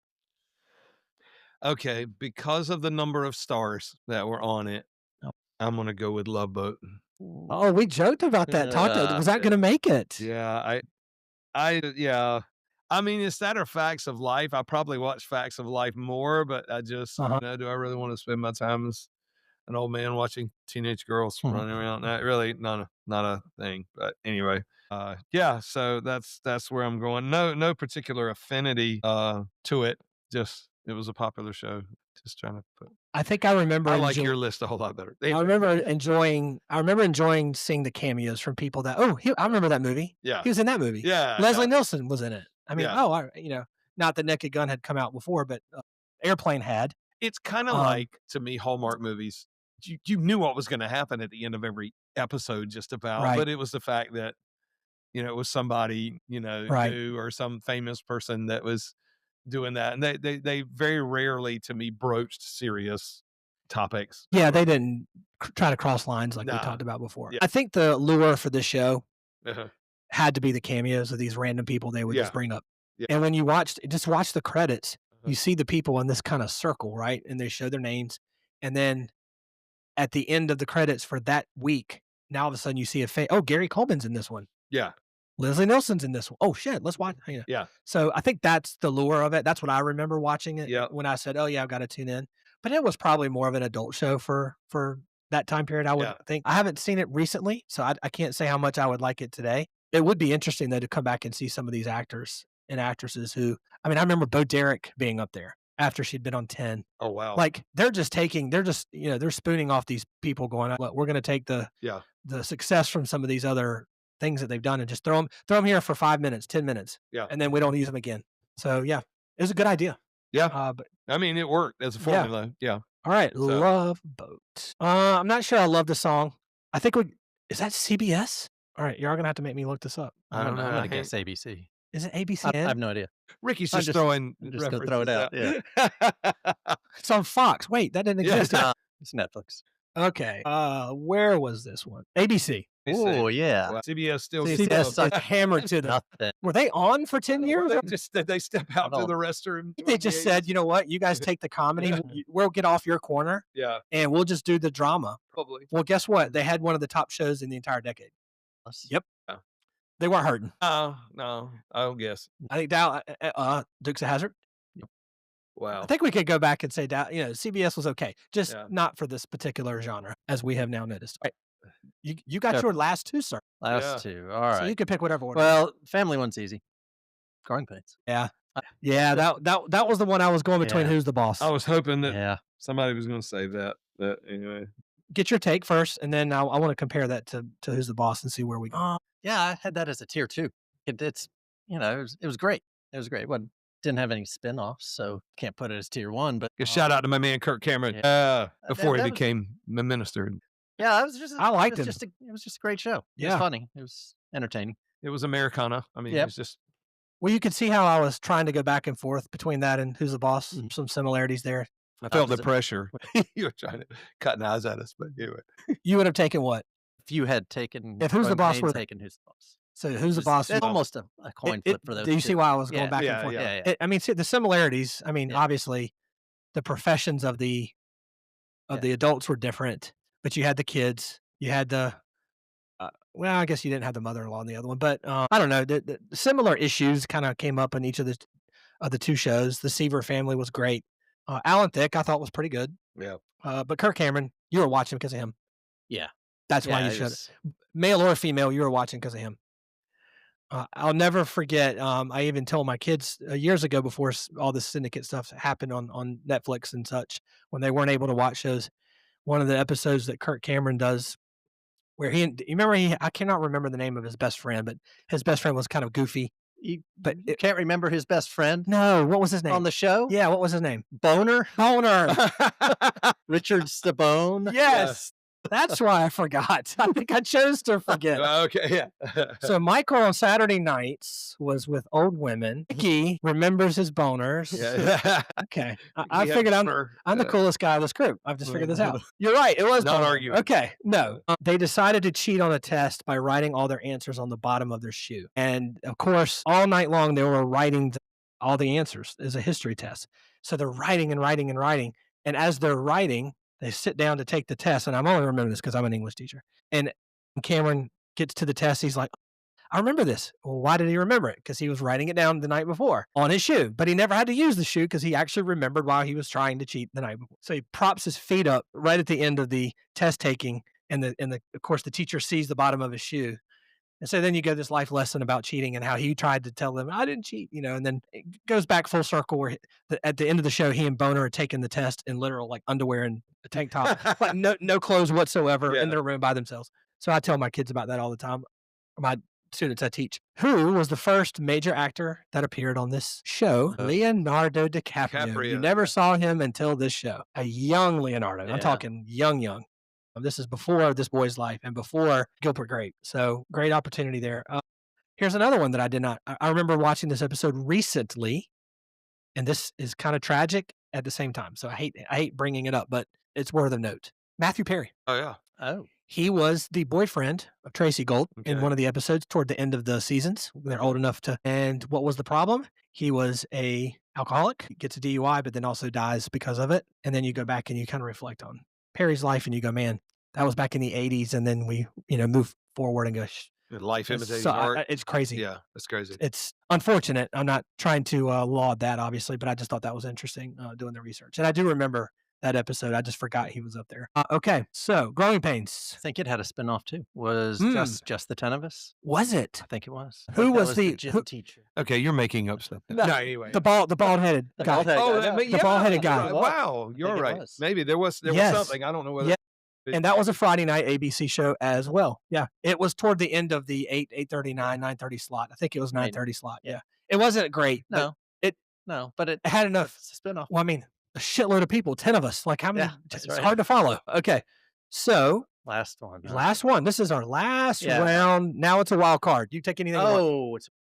Okay, because of the number of stars that were on it, I'm gonna go with Love Boat. Oh, we joked about that. Was that going to make it? Yeah, yeah. I mean, it's that or Facts of Life. I probably watch Facts of Life more, but I just, do I really want to spend my time as an old man watching teenage girls running around? Not really, not a thing. But anyway, yeah. So that's where I'm going. No particular affinity to it. Just it was a popular show. Just trying to put. I think I remember. I like your list a whole lot better. I remember enjoying seeing the cameos from people that. I remember that movie. Yeah, he was in that movie. Yeah, Leslie Nielsen was in it. I mean, not that Naked Gun had come out before, but Airplane had. It's kind of like, to me, Hallmark movies. You knew what was going to happen at the end of every episode, just about. But it was the fact that it was somebody new or some famous person that was doing that, and they very rarely, to me, broached serious topics. Yeah, they didn't try to cross lines like we talked about before. I think the lure for this show had to be the cameos of these random people they would just bring up. And when you watch the credits, you see the people in this kind of circle, right? And they show their names, and then at the end of the credits for that week, now all of a sudden you see Gary Coleman's in this one. Yeah. Leslie Nielsen's in this one. Oh shit, let's watch. Yeah. So I think that's the lure of it. That's what I remember watching it when I said, "Oh yeah, I've got to tune in." But it was probably more of an adult show for that time period. I would think. I haven't seen it recently, so I can't say how much I would like it today. It would be interesting though to come back and see some of these actors and actresses who. I mean, I remember Bo Derek being up there after she'd been on 10. Oh wow! Like they're spooning off these people, going, "Well, we're going to take the success from some of these other." Things that they've done and just throw them here for 5 minutes, 10 minutes. Yeah. And then we don't use them again. So yeah, it was a good idea. Yeah. But I mean, it worked as a formula. Yeah. All right. So. Love Boat. I'm not sure I love the song. I think is that CBS? All right. You're going to have to make me look this up. I don't know. I'm going to guess ABC. Is it ABC? I have no idea. Ricky's just throwing. Just going to throw it out. Yeah. It's on Fox. Wait, that didn't exist. It's Netflix. Okay. Where was this one? ABC. Oh yeah, well, CBS still hammered to them. Nothing. Were they on for 10 years? They step out to the restroom. They just said, you know what, you guys take the comedy. We'll get off your corner. Yeah, and we'll just do the drama. Probably. Well, guess what? They had one of the top shows in the entire decade. Yep. Yeah. They weren't hurting. No, I don't guess. I think Dukes of Hazzard. Wow. I think we could go back and say CBS was okay, just not for this particular genre, as we have now noticed. All right. You got your last two, sir. Last two. All right. So you can pick whatever order. Well, Family one's easy. Growing Pains. Yeah. Yeah, that was the one I was going between. Who's the boss? I was hoping that somebody was going to say that. But anyway. Get your take first, and then I want to compare that to Who's the Boss and see where we go. Yeah, I had that as a tier 2. It's it was great. It was great. It didn't have any spin-offs, so can't put it as tier 1. But shout out to my man Kirk Cameron before he became a minister. Yeah, it was just. I liked it. It was just a great show. It was funny. It was entertaining. It was Americana. I mean, Yep. it was just Well, you could see how I was trying to go back and forth between that and Who's the Boss. Some similarities there. I felt the was it- pressure. You were trying to cut eyes at us, but anyway. You would have taken what? If you had taken, If Who's the Growing Boss Pains, were- taken Who's the Boss? So Who's the It's- Boss? It's almost a coin flip for those. Do you see two. why I was going Yeah. back Yeah, and forth? Yeah, yeah. I mean, see the similarities. I mean, Yeah. obviously, the professions of the adults were different, but you had the kids. You had the well, I guess you didn't have the mother-in-law in the other one, but I don't know. The similar issues kind of came up in each of the two shows. The Seaver family was great. Alan Thicke, I thought, was pretty good. Yeah. But Kirk Cameron, you were watching because of him. Yeah. That's why Yeah, you it should. was- Male or female, you were watching because of him. I'll never forget. I even told my kids years ago before all this syndicate stuff happened on Netflix and such, when they weren't able to watch shows. One of the episodes that Kirk Cameron does, where you remember I cannot remember the name of his best friend, but his best friend was kind of goofy. But You can't remember his best friend no, what was his name on the show? Yeah, what was his name? Boner. Boner. Richard Stabone. Yes, that's why I forgot. I think I chose to forget. Okay, yeah. So Michael on Saturday nights was with old women. Mickey remembers his boners. yeah. Okay, I figured I'm the coolest guy of this group. I've just figured this out. You're right. It was Not boner. arguing. Okay, no. They decided to cheat on a test by writing all their answers on the bottom of their shoe, and of course, all night long they were writing all the answers as a history test. So they're writing and writing and writing, and as they're writing, they sit down to take the test. And I'm only remembering this because I'm an English teacher. And Cameron gets to the test. He's like, I remember this. Well, why did he remember it? Because he was writing it down the night before on his shoe, but he never had to use the shoe because he actually remembered while he was trying to cheat the night before. So he props his feet up right at the end of the test taking, and of course the teacher sees the bottom of his shoe. And so then you go this life lesson about cheating and how he tried to tell them, I didn't cheat, and then it goes back full circle where at the end of the show, he and Boner are taking the test in literal like underwear and a tank top, like no clothes whatsoever in their room by themselves. So I tell my kids about that all the time. My students I teach. Who was the first major actor that appeared on this show? Leonardo DiCaprio. You DiCaprio, never saw him until this show. A young Leonardo. Yeah. I'm talking young. This is before This Boy's Life and before Gilbert Grape. So great opportunity there. Here's another one that I did not. I remember watching this episode recently, and this is kind of tragic at the same time. So I hate bringing it up, but it's worth a note. Matthew Perry. Oh, yeah. Oh. He was the boyfriend of Tracy Gold in Okay. one of the episodes toward the end of the seasons. They're old enough to. And what was the problem? He was a alcoholic, gets a DUI, but then also dies because of it. And then you go back and you kind of reflect on Perry's life, and you go, man, that was back in the 80s. And then we, move forward and go, Life imitating so, art. it's crazy. Yeah, that's crazy. It's unfortunate. I'm not trying to laud that, obviously, but I just thought that was interesting doing the research. And I do remember that episode. I just forgot he was up there. Okay, so Growing Pains. I think it had a spin-off too. Was just the 10 of us? Was it? I think it was. Who That was the- gym who- teacher? Okay, you're making up stuff. No, anyway. The bald-headed The guy. bald-headed Oh, guy. The bald-headed guy. Wow, you're think it right. was. Maybe there was Yes. something. I don't know whether. Yeah. And that was a Friday night ABC show as well. Yeah, it was toward the end of the 8:39, 9:30 slot. I think it was 9:30 slot. Yeah, it wasn't great. No, but it had enough. It's a spin-off. Well, I mean, a shitload of people, 10 of us. Like how many? Yeah, that's It's right. hard to follow. Okay, so Last one. huh? last one. This is our last Yeah. round. Now it's a wild card. You take anything you want. Oh, it's,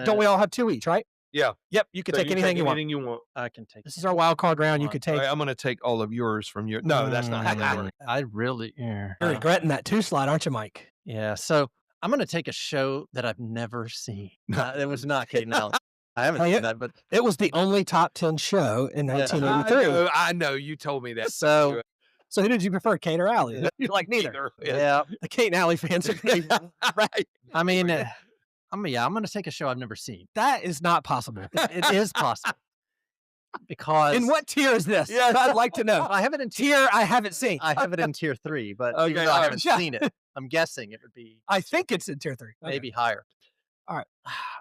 Don't we all have two each, right? Yeah. Yep, you can So take anything you want. Anything you want. I can take. This is our wild card round. You could take. All right, I'm going to take all of yours from your. No, that's not how that works. I really. You're regretting that two slide, aren't you, Mike? Yeah. So I'm going to take a show that I've never seen. It was not Kate and Alex. I haven't Oh, yeah. seen that, but It was the only top 10 show in 1983. I know. You told me that. so So who did you prefer, Kate or Allie? You're like neither. yeah. The Kate and Allie fans are pretty right. I mean, I'm going to take a show I've never seen. That is not possible. It is possible because In what tier is this? Yeah. I'd like to know. I have it in Tier I haven't seen. I have it in tier 3, but Okay, even though I all right. haven't seen it, I'm guessing it would be I think it's in tier 3. Okay. maybe higher. All right.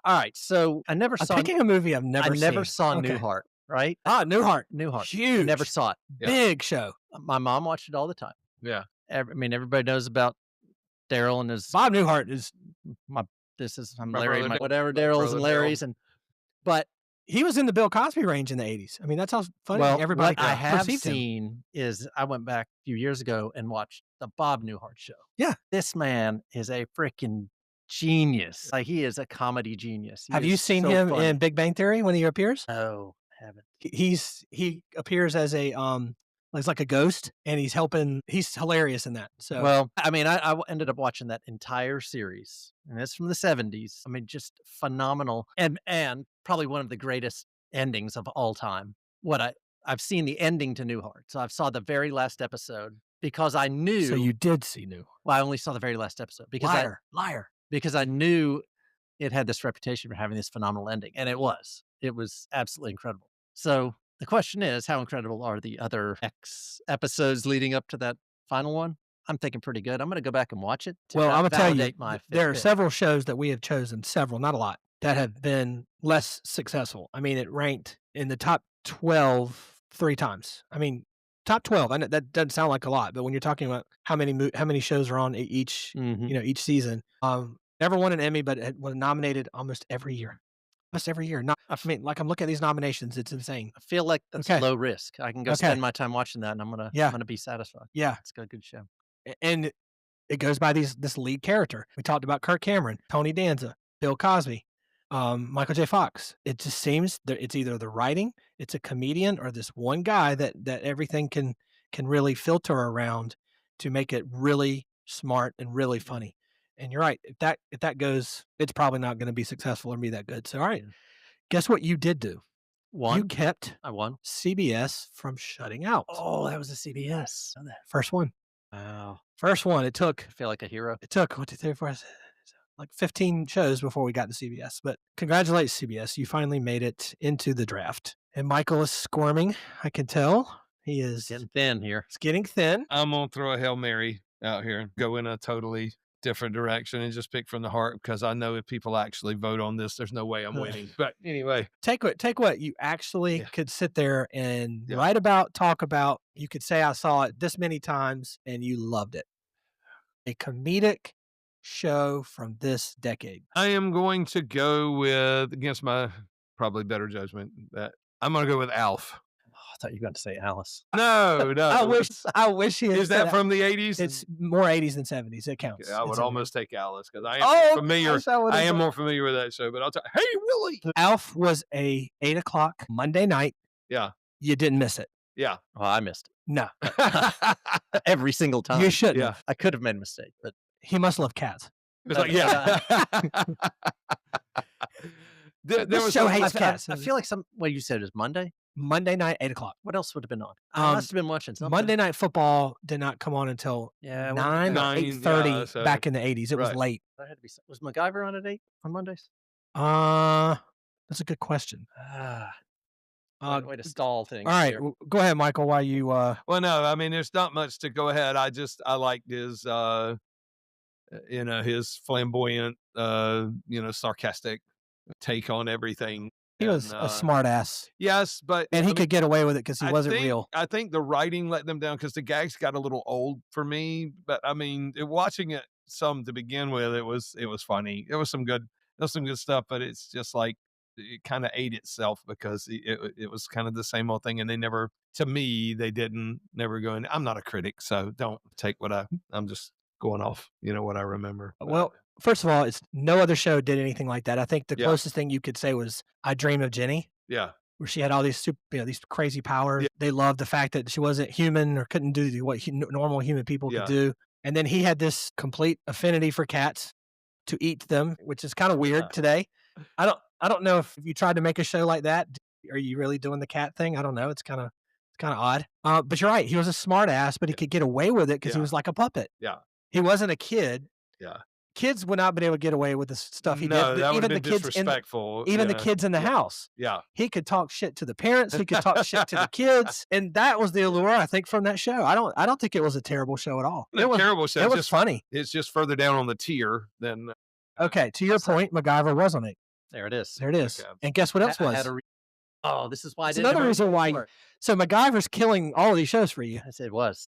All right. So I never I'm saw. picking a movie I've never I seen. never saw Okay. Newhart. Right? Newhart. Newhart. Huge. Never saw it. Yeah. Big show. My mom watched it all the time. Yeah. I mean, everybody knows about Daryl and his. Bob Newhart is, I'm My Larry, brother my Daryl. whatever My Daryl's brother and Larry's, but he was in the Bill Cosby range in the 80s. I mean, that's how funny well, everybody what I have perceived him. seen is I went back a few years ago and watched the Bob Newhart show. Yeah. This man is a freaking genius. Like, he is a comedy genius. He Have you is seen so him funny. in Big Bang Theory when he appears? No, haven't. He appears as a he's like a ghost, and he's helping. He's hilarious in that. So Well, I mean, I ended up watching that entire series, and it's from the 70s. I mean, just phenomenal, and probably one of the greatest endings of all time. I've seen the ending to Newhart, so I saw the very last episode because I knew. So you did see New. Well, I only saw the very last episode because Liar. because I knew it had this reputation for having this phenomenal ending, and it was. It was absolutely incredible. So the question is, how incredible are the other X episodes leading up to that final one? I'm thinking pretty good. I'm going to go back and watch it. Well, I'm gonna tell you, validate my there are pick. several shows that we have chosen, several, not a lot, that have been less successful. I mean, it ranked in the top 12 3 times. I mean, top 12. I know that doesn't sound like a lot, but when you're talking about how many shows are on each Mhm. each season, never won an Emmy, but it was nominated almost every year. Almost every year. Not, I mean, like I'm looking at these nominations, it's insane. I feel like that's Okay. low risk. I can go Okay. spend my time watching that, and I'm gonna be satisfied. Yeah, It's a good show. and it goes by this lead character. We talked about Kirk Cameron, Tony Danza, Bill Cosby, Michael J. Fox. It just seems that it's either the writing, it's a comedian, or this one guy that everything can really filter around to make it really smart and really funny. And you're right. If that goes, it's probably not going to be successful or be that good. So all right, Yeah. guess what you did do? You One, kept I won. CBS from shutting out. Oh, that was a CBS. Oh, that. First one. Wow. First one. It took I feel like a hero. 1, 2, 3, 4, like 15 shows before we got to CBS. But congratulations, CBS. You finally made it into the draft. And Michael is squirming. I can tell. He is Getting thin here. it's getting thin. I'm gonna throw a Hail Mary out here, go in a totally different direction, and just pick from the heart because I know if people actually vote on this, there's no way I'm winning. But anyway, Take what you actually Yeah. could sit there and Yeah. write about, talk about. You could say I saw it this many times and you loved it. A comedic show from this decade. I am going to go with, against my probably better judgment, that I'm gonna go with Alf. Oh, I thought you were going to say Alice. No, no. I wish he had Is said that from the 80s? It's more 80s than 70s. It counts. I would It's in almost take Alice because I am Oh, more familiar. gosh, I would've I am done- more familiar with that show. But I'll tell. Hey, Willie. there. Alf was a 8 o'clock Monday night. Yeah, You didn't miss it. yeah. Well, I missed No, it every single time. you shouldn't. Yeah. have. I could have made a mistake, but He must love cats. It's like, yeah. there This was show some- hates cats. I feel like what you said is Monday. Monday night, 8 o'clock. What else would have been on? I must have been watching something. Monday Night Football did not come on until Yeah, it 9 or 9, 8:30 yeah, so- back in the 80s. It was right. late. That had to be. Was MacGyver on at 8 on Mondays? That's a good question. Way to stall things. All right, here. go ahead, Michael. While you Well, no, I mean, there's not much to go ahead. I liked his, his flamboyant, sarcastic take on everything. he was a smart ass, Yes, but and I he mean, could get away with it because he I wasn't think- real. I think the writing let them down because the gags got a little old for me. But I mean, watching it some to begin with, it was funny. There was some good stuff, but it's just like it kind of ate itself because it was kind of the same old thing. And they never, to me, they didn't never go in. I'm not a critic, so don't take I'm just going off, what I remember. But, Well, first of all, it's no other show did anything like that. I think the Yeah. closest thing you could say was I Dream of Jenny, yeah, where she had all these these crazy powers. Yeah. They loved the fact that she wasn't human or couldn't do what normal human people Yeah. could do. And then he had this complete affinity for cats to eat them, which is kind of weird today. I don't know if you tried to make a show like that. Are you really doing the cat thing? I don't know. It's kind of odd. But you're right. He was a smart ass, but he could get away with it because he Yeah. was like a puppet. Yeah. He wasn't a kid. Yeah. Kids would not have been able to get away with the stuff he no, did. that would Even have the been kids in disrespectful. even the yeah. kids in the house. Yeah, He could talk shit to the parents. He could talk shit to the kids, and that was the allure I think from that show. I don't think it was a terrible show at all. It was terrible show. It was just funny. It's just further down on the tier than. Okay, to your point, MacGyver was on it. There it is. There it is. Okay. And guess what else I was? had oh, this is why I It's didn't. another have a reason why. for it. So MacGyver's killing all of these shows for you. Yes, it was.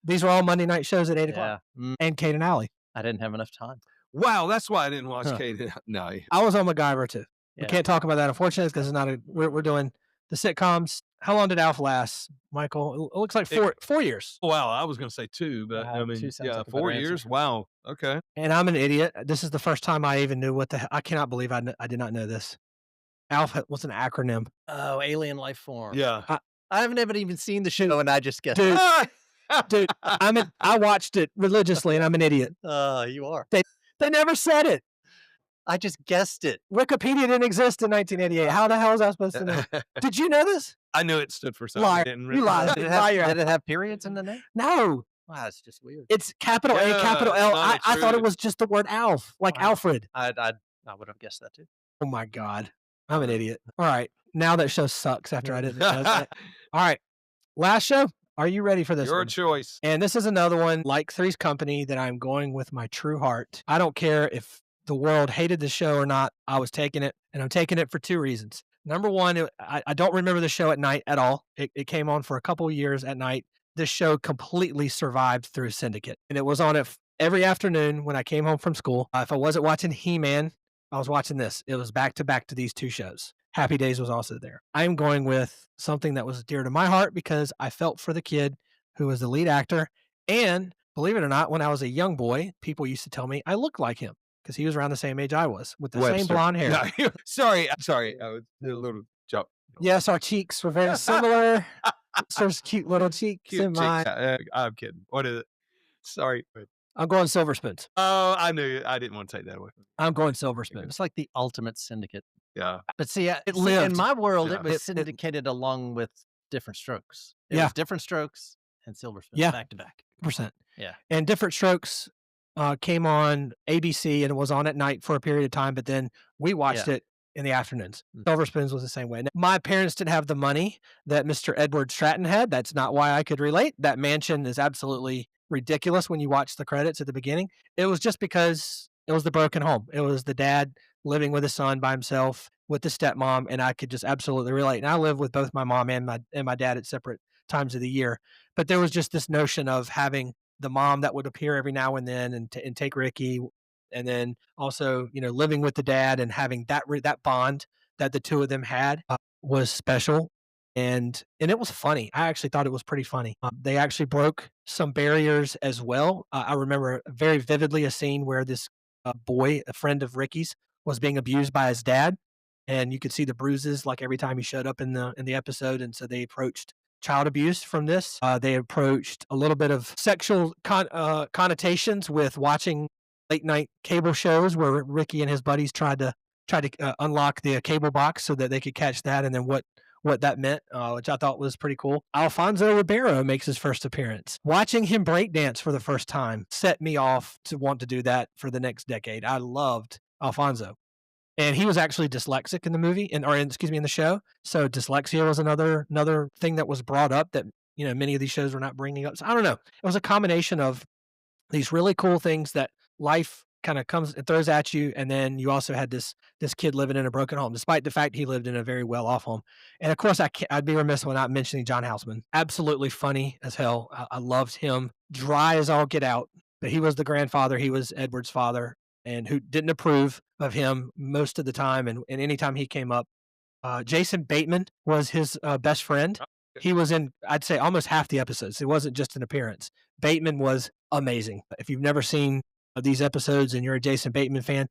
These were all Monday night shows at 8 o'clock. Yeah. And Kate and Alley. I didn't have enough time. Wow, that's why I didn't watch Huh. Kate. No, I was on MacGyver too. We Yeah. can't talk about that, unfortunately, because it's not a. We're doing the sitcoms. How long did Alf last, Michael? It looks like 4 years. Wow, I was going to say 2, but I mean, 2 sounds yeah, like a 4 better years. answer. Wow. Okay. And I'm an idiot. This is the first time I even knew what I cannot believe I did not know this. ALF was an acronym. Oh, alien life form. Yeah. I haven't even seen the show, and I just guessed. Dude, dude, I watched it religiously, and I'm an idiot. You are. They never said it. I just guessed it. Wikipedia didn't exist in 1988. How the hell was I supposed to know? Did you know this? I knew it stood for something. Liar. I didn't You really- lied. Did Liar. it have periods in the name? No, Wow, that's just weird. it's capital A, Yeah, capital it's L. not I thought true. it was just the word Alf, like Wow. Alfred. I would have guessed that too. Oh my God. I'm an idiot. All right. Now that show sucks after I didn't know that. All right. Last show. Are you ready for this Your one? choice. And this is another one like Three's Company that I'm going with my true heart. I don't care if the world hated the show or not. I was taking it, and I'm taking it for 2 reasons. Number one, I don't remember the show at night at all. It came on for a couple of years at night. This show completely survived through Syndicate, and it was on it every afternoon when I came home from school. If I wasn't watching He-Man, I was watching this. It was back to back to these 2 shows. Happy Days was also there. I'm going with something that was dear to my heart because I felt for the kid who was the lead actor. And believe it or not, when I was a young boy, people used to tell me I looked like him because he was around the same age I was with the same Webster. blonde hair. No, sorry. I'm sorry. I was a little joke. Yes, our cheeks were very similar. Webster's cute little cheeks Cute and cheeks. mine. I'm kidding. What is it? Sorry. I'm going Silver Spoons. Oh, I knew. I didn't want to take that away. I'm going Silver Spoons. It's like the ultimate syndicate. Yeah. But see, It lived. in my world. Yeah. It was It- syndicated along with Different Strokes. It Yeah. was Different Strokes and Silver Spoons Yeah. back to back. Percent. Yeah. And Different Strokes came on ABC and it was on at night for a period of time, but then we watched it in the afternoons. Silver Spoons was the same way. Now, my parents didn't have the money that Mr. Edward Stratton had. That's not why I could relate. That mansion is absolutely ridiculous when you watch the credits at the beginning. It was just because it was the broken home. It was the dad living with his son by himself with the stepmom, and I could just absolutely relate. And I live with both my mom and my dad at separate times of the year. But there was just this notion of having the mom that would appear every now and then and take Ricky, and then also living with the dad and having that bond that the two of them had was special, and it was funny. I actually thought it was pretty funny. They actually broke some barriers as well. I remember very vividly a scene where this boy, a friend of Ricky's, was being abused by his dad, and you could see the bruises like every time he showed up in the episode. And so they approached child abuse from this. They approached a little bit of sexual connotations with watching late night cable shows where Ricky and his buddies tried to unlock the cable box so that they could catch that, and then what that meant, which I thought was pretty cool. Alfonso Ribeiro makes his first appearance. Watching him breakdance for the first time set me off to want to do that for the next decade. I loved Alfonso. And he was actually dyslexic in the movie, in the show. So dyslexia was another thing that was brought up that many of these shows were not bringing up. So I don't know. It was a combination of these really cool things that life kind of comes and throws at you, and then you also had this kid living in a broken home, despite the fact he lived in a very well-off home. And of course, I'd be remiss when not mentioning John Houseman. Absolutely funny as hell. I loved him. Dry as all get out, but he was the grandfather. He was Edward's father, and who didn't approve of him most of the time. And anytime he came up, Jason Bateman was his best friend. He was in, I'd say, almost half the episodes. It wasn't just an appearance. Bateman was amazing. If you've never seen these episodes and you're a Jason Bateman fan,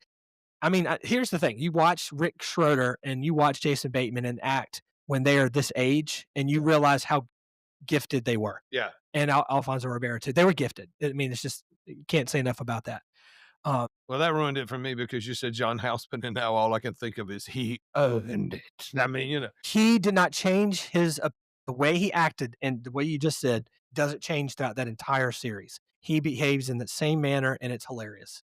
I mean, here's the thing. You watch Rick Schroeder and you watch Jason Bateman and act when they are this age, and you realize how gifted they were. Yeah. And Alfonso Ribeiro, too. They were gifted. I mean, it's just, you can't say enough about that. Well, that ruined it for me because you said John Houseman, and now all I can think of is he owned it. I mean, he did not change his the way he acted, and the way you just said doesn't change throughout that entire series. He behaves in the same manner, and it's hilarious.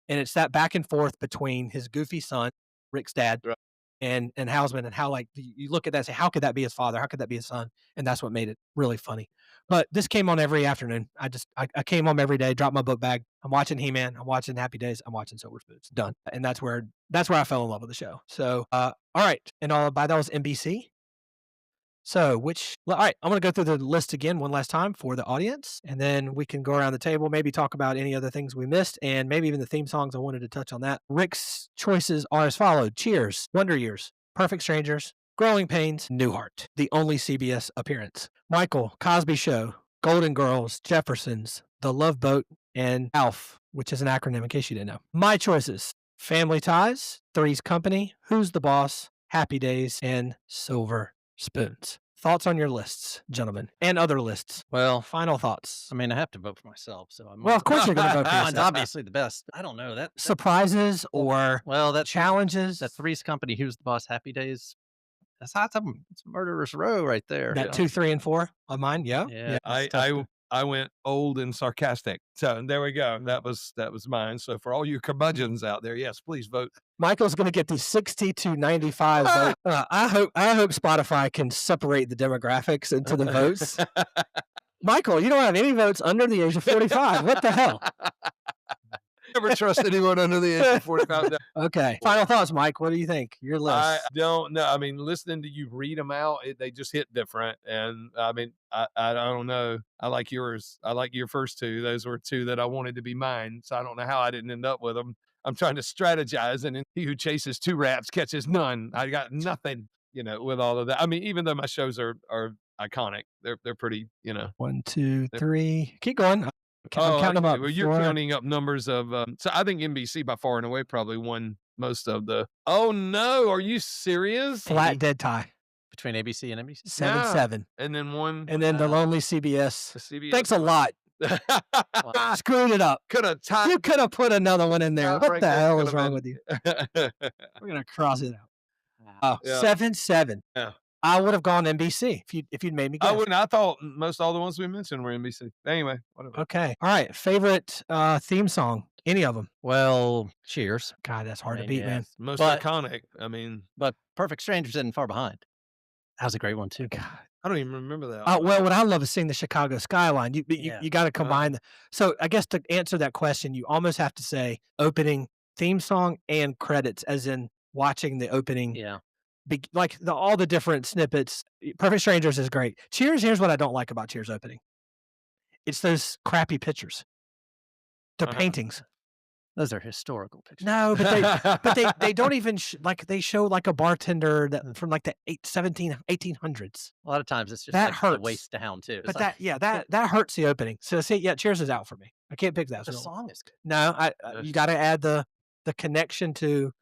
And it's that back and forth between his goofy son, Rick's dad, Right. and Houseman, and how, like, you look at that and say, how could that be his father? How could that be his son? And that's what made it really funny. But this came on every afternoon. I came home every day, dropped my book bag. I'm watching He-Man. I'm watching Happy Days. I'm watching Silver Spoons. Done. And that's where I fell in love with the show. So, all right. And all by that was NBC. So, all right, I'm going to go through the list again one last time for the audience, and then we can go around the table, maybe talk about any other things we missed, and maybe even the theme songs. I wanted to touch on that. Rick's choices are as followed: Cheers, Wonder Years, Perfect Strangers, Growing Pains, Newhart, the only CBS appearance. Michael, Cosby Show, Golden Girls, Jeffersons, The Love Boat, and ALF, which is an acronym in case you didn't know. My choices: Family Ties, Three's Company, Who's the Boss, Happy Days, and Silver Spoons. Thoughts on your lists, gentlemen, and other lists. Well, Final thoughts. I mean, I have to vote for myself, so I'm. Well, of course you're going to vote for Mine's yourself. obviously the best. I don't know that. Surprises or Well, challenges. That Three's Company, Who's the Boss, Happy Days. That's it's Murderer's Row right there. That 2, 3, and 4 of mine. Yeah. Yeah. I went old and sarcastic. So there we go. That was mine. So for all you curmudgeons out there, yes, please vote. Michael's going to get the 60 to 95 vote. I hope Spotify can separate the demographics into the votes. Michael, you don't have any votes under the age of 45. What the hell? Never trust anyone under the age of 45. Okay. Final thoughts, Mike. What do you think? Your list. I don't know. I mean, listening to you read them out, they just hit different. And I mean, I don't know. I like yours. I like your first two. Those were two that I wanted to be mine. So I don't know how I didn't end up with them. I'm trying to strategize, and he who chases two rats catches none. I got nothing, with all of that. I mean, even though my shows are iconic, they're pretty, 1, 2, 3. Keep going. I'm counting them up. Well, you're counting up numbers of. So I think NBC by far and away probably won most of the. Oh no! Are you serious? Flat dead tie between ABC and NBC. 7-7, and then one, and then the lonely CBS. The CBS. Thanks a lot. Screwed it up. Could have tied. You could have put another one in there. What the hell is wrong with you? We're gonna cross it out. 7-7. Yeah. I would have gone NBC if you'd made me guess. I wouldn't. I thought most all the ones we mentioned were NBC. Anyway, whatever. Okay. All right. Favorite theme song? Any of them? Well, Cheers. God, that's hard to beat, man. Most iconic. I mean, but Perfect Strangers isn't far behind. That was a great one too. God. I don't even remember that. Well, what I love is seeing the Chicago skyline. You got to combine. So I guess to answer that question, you almost have to say opening theme song and credits, as in watching the opening. Yeah. Like all the different snippets. Perfect Strangers is great. Cheers. Here's what I don't like about Cheers opening. It's those crappy pictures. They're paintings. Those are historical pictures. No, but they don't even they show like a bartender that from like the 1800s. A lot of times it's just that like hurts. the waist down too. But that hurts the opening. So Cheers is out for me. I can't pick that. The song is good. No, you got to add the connection to.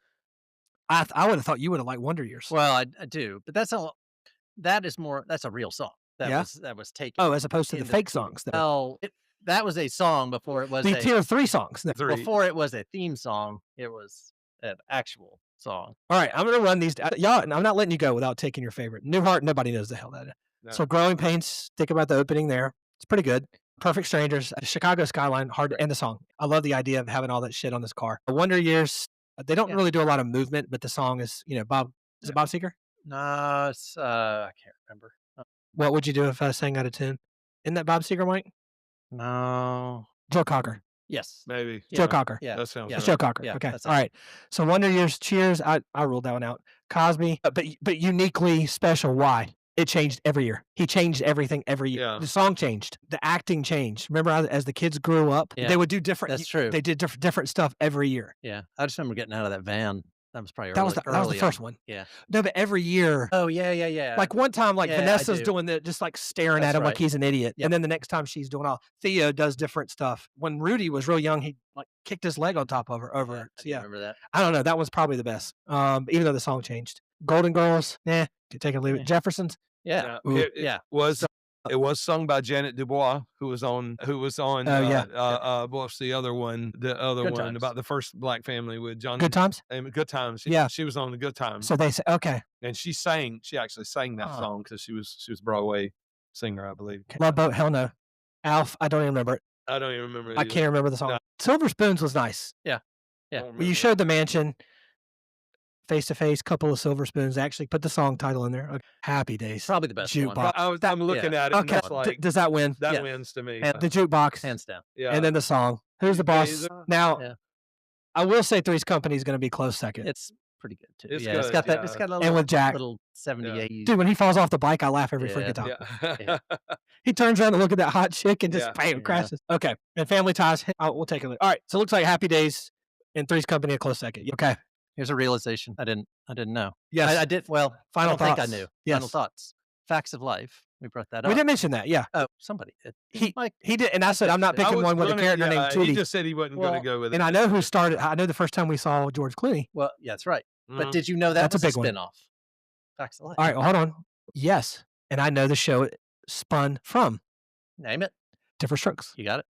I would have thought you would have liked Wonder Years. Well, I do, but that's a real song. That was taken. Oh, as opposed to the fake songs. Well, that was a song before it was the tier 3 songs. Before it was a theme song, it was an actual song. All right, I'm going to run these. Y'all, I'm not letting you go without taking your favorite. Newhart, nobody knows the hell that is. No. So Growing Pains, think about the opening there. It's pretty good. Perfect Strangers, Chicago skyline, and the song. I love the idea of having all that shit on this car. Wonder Years, they don't really do a lot of movement, but the song is, Bob. Is it Bob Seger? No, it's I can't remember. What would you do if I sang out of tune? Isn't that Bob Seger, Mike? No. Joe Cocker. Yes. Maybe. Joe Cocker. Yeah. That sounds It's Joe Cocker. Yeah, okay. All right. So Wonder Years, Cheers. I ruled that one out. Cosby, but uniquely special. Why? It changed every year. He changed everything every year. Yeah. The song changed. The acting changed. Remember, as the kids grew up, they would do different. That's true. They did different stuff every year. Yeah. I just remember getting out of that van. That was probably that was the first one. Yeah. No, but every year. Oh yeah. Like one time, Vanessa's doing just like staring at him like he's an idiot, and then the next time she's doing all. Theo does different stuff. When Rudy was real young, he like kicked his leg on top of her over it. So, remember that. I don't know. That was probably the best. Even though the song changed. Golden Girls, take it or leave it. Jeffersons. Yeah. It was sung by Janet Dubois, who was on. What's the other one? The other Good one Times. About the first black family with John. Good Times. Good Times. She was on the Good Times. So they say okay. And she actually sang that song because she was a Broadway singer, I believe. Love Boat, hell no. Alf, I don't even remember it. I don't even remember it. I can't remember the song. No. Silver Spoons was nice. Yeah. Well, you showed the mansion. Face to Face, couple of Silver Spoons. Actually put the song title in there. Okay. Happy Days. Probably the best jukebox. one. I'm looking at it. Okay. And it's like, does that win? That wins to me. And the jukebox. Hands down. Yeah. And then the song. Who's the boss? Now, I will say Three's Company is going to be close second. It's pretty good too. It's It's got that. It's got a little, and with Jack, little 78. Dude, when he falls off the bike, I laugh every freaking time. Yeah. He turns around to look at that hot chick and just bam, crashes. Okay. And Family Ties. We'll take a look. All right. So it looks like Happy Days and Three's Company a close second. Okay. Here's a realization I didn't know. Yes. I did. Well, Final I don't think thoughts. I knew. Yes. Final thoughts. Facts of life. We brought that up. We didn't mention that. Yeah. Oh, somebody did. Mike. He did, and I said I'm not I picking one with a character named Tootie. He just said he wasn't going to go with it. And I know who started. I know the first time we saw George Clooney. Well, yeah, that's right. But did you know that That's a was big one. spinoff? Facts of life. All right, well, hold on. Yes, and I know the show it spun from. Name it. Different Strokes. You got it.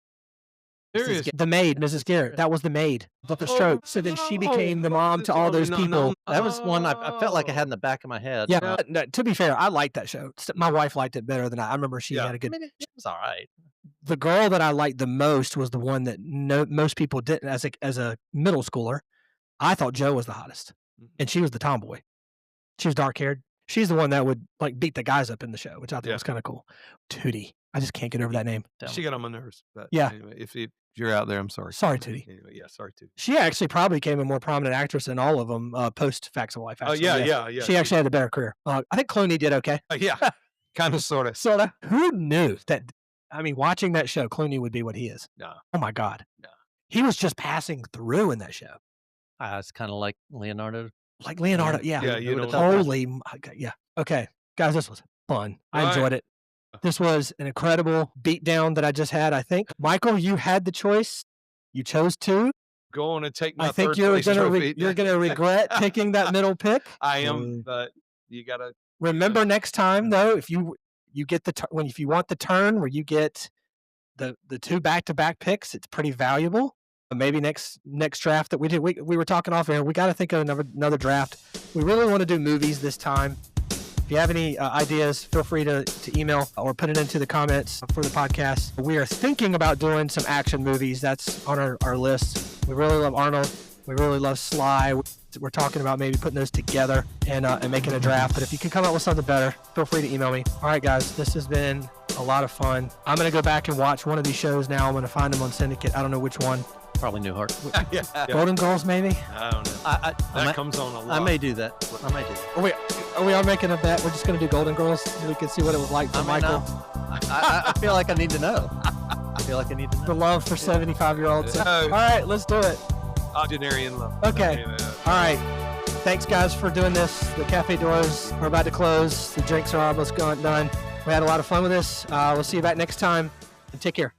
Serious. The maid, Mrs. Garrett. That was the maid. Different Strokes. So then she became the mom to all those people. That was one I felt like I had in the back of my head. Yeah. No, to be fair, I liked that show. My wife liked it better than I remember. She had a good. I mean, it was all right. The girl that I liked the most was the one that most people didn't. As a middle schooler, I thought Jo was the hottest, and she was the tomboy. She was dark haired. She's the one that would like beat the guys up in the show, which I thought was kind of cool. Tootie. I just can't get over that name. She got on my nerves. But Yeah. Anyway, if you're out there, I'm sorry. Sorry, Tootie. Anyway, yeah, sorry, Tootie. She actually probably became a more prominent actress than all of them post Facts of Life. Oh, Actually. yeah. She actually had a better career. I think Clooney did okay. Yeah, kind of, sort of. Sorta. Who knew that? I mean, watching that show, Clooney would be what he is. No. Oh my God. No. He was just passing through in that show. It's kind of like Leonardo. Like Leonardo. Yeah. Yeah, you know. Holy. Yeah. Okay, guys, this was fun. I enjoyed it. This was an incredible beatdown that I just had. I think, Michael, you had the choice. You chose to. Go on and take my I think third you're place trophy. you're gonna regret picking that middle pick. I am, but you gotta remember next time though. If you get if you want the turn where you get the two back-to-back picks, it's pretty valuable. But maybe next draft that we did, we were talking off air. We got to think of another draft. We really want to do movies this time. If you have any ideas, feel free to email or put it into the comments for the podcast. We are thinking about doing some action movies. That's on our list. We really love Arnold. We really love Sly. We're talking about maybe putting those together and making a draft. But if you can come up with something better, feel free to email me. All right, guys, this has been a lot of fun. I'm going to go back and watch one of these shows now. I'm going to find them on Syndicate. I don't know which one. Probably Newhart. yeah. Golden Girls, maybe? I don't know. That comes on a lot. I may do that. Are we all making a bet? We're just going to do Golden Girls so we can see what it was like for Michael. I feel like I need to know. The love for 75-year-olds. No. All right, let's do it. Octogenarian love. Okay. All right. Thanks, guys, for doing this. The cafe doors are about to close. The drinks are almost done. We had a lot of fun with this. We'll see you back next time. And take care.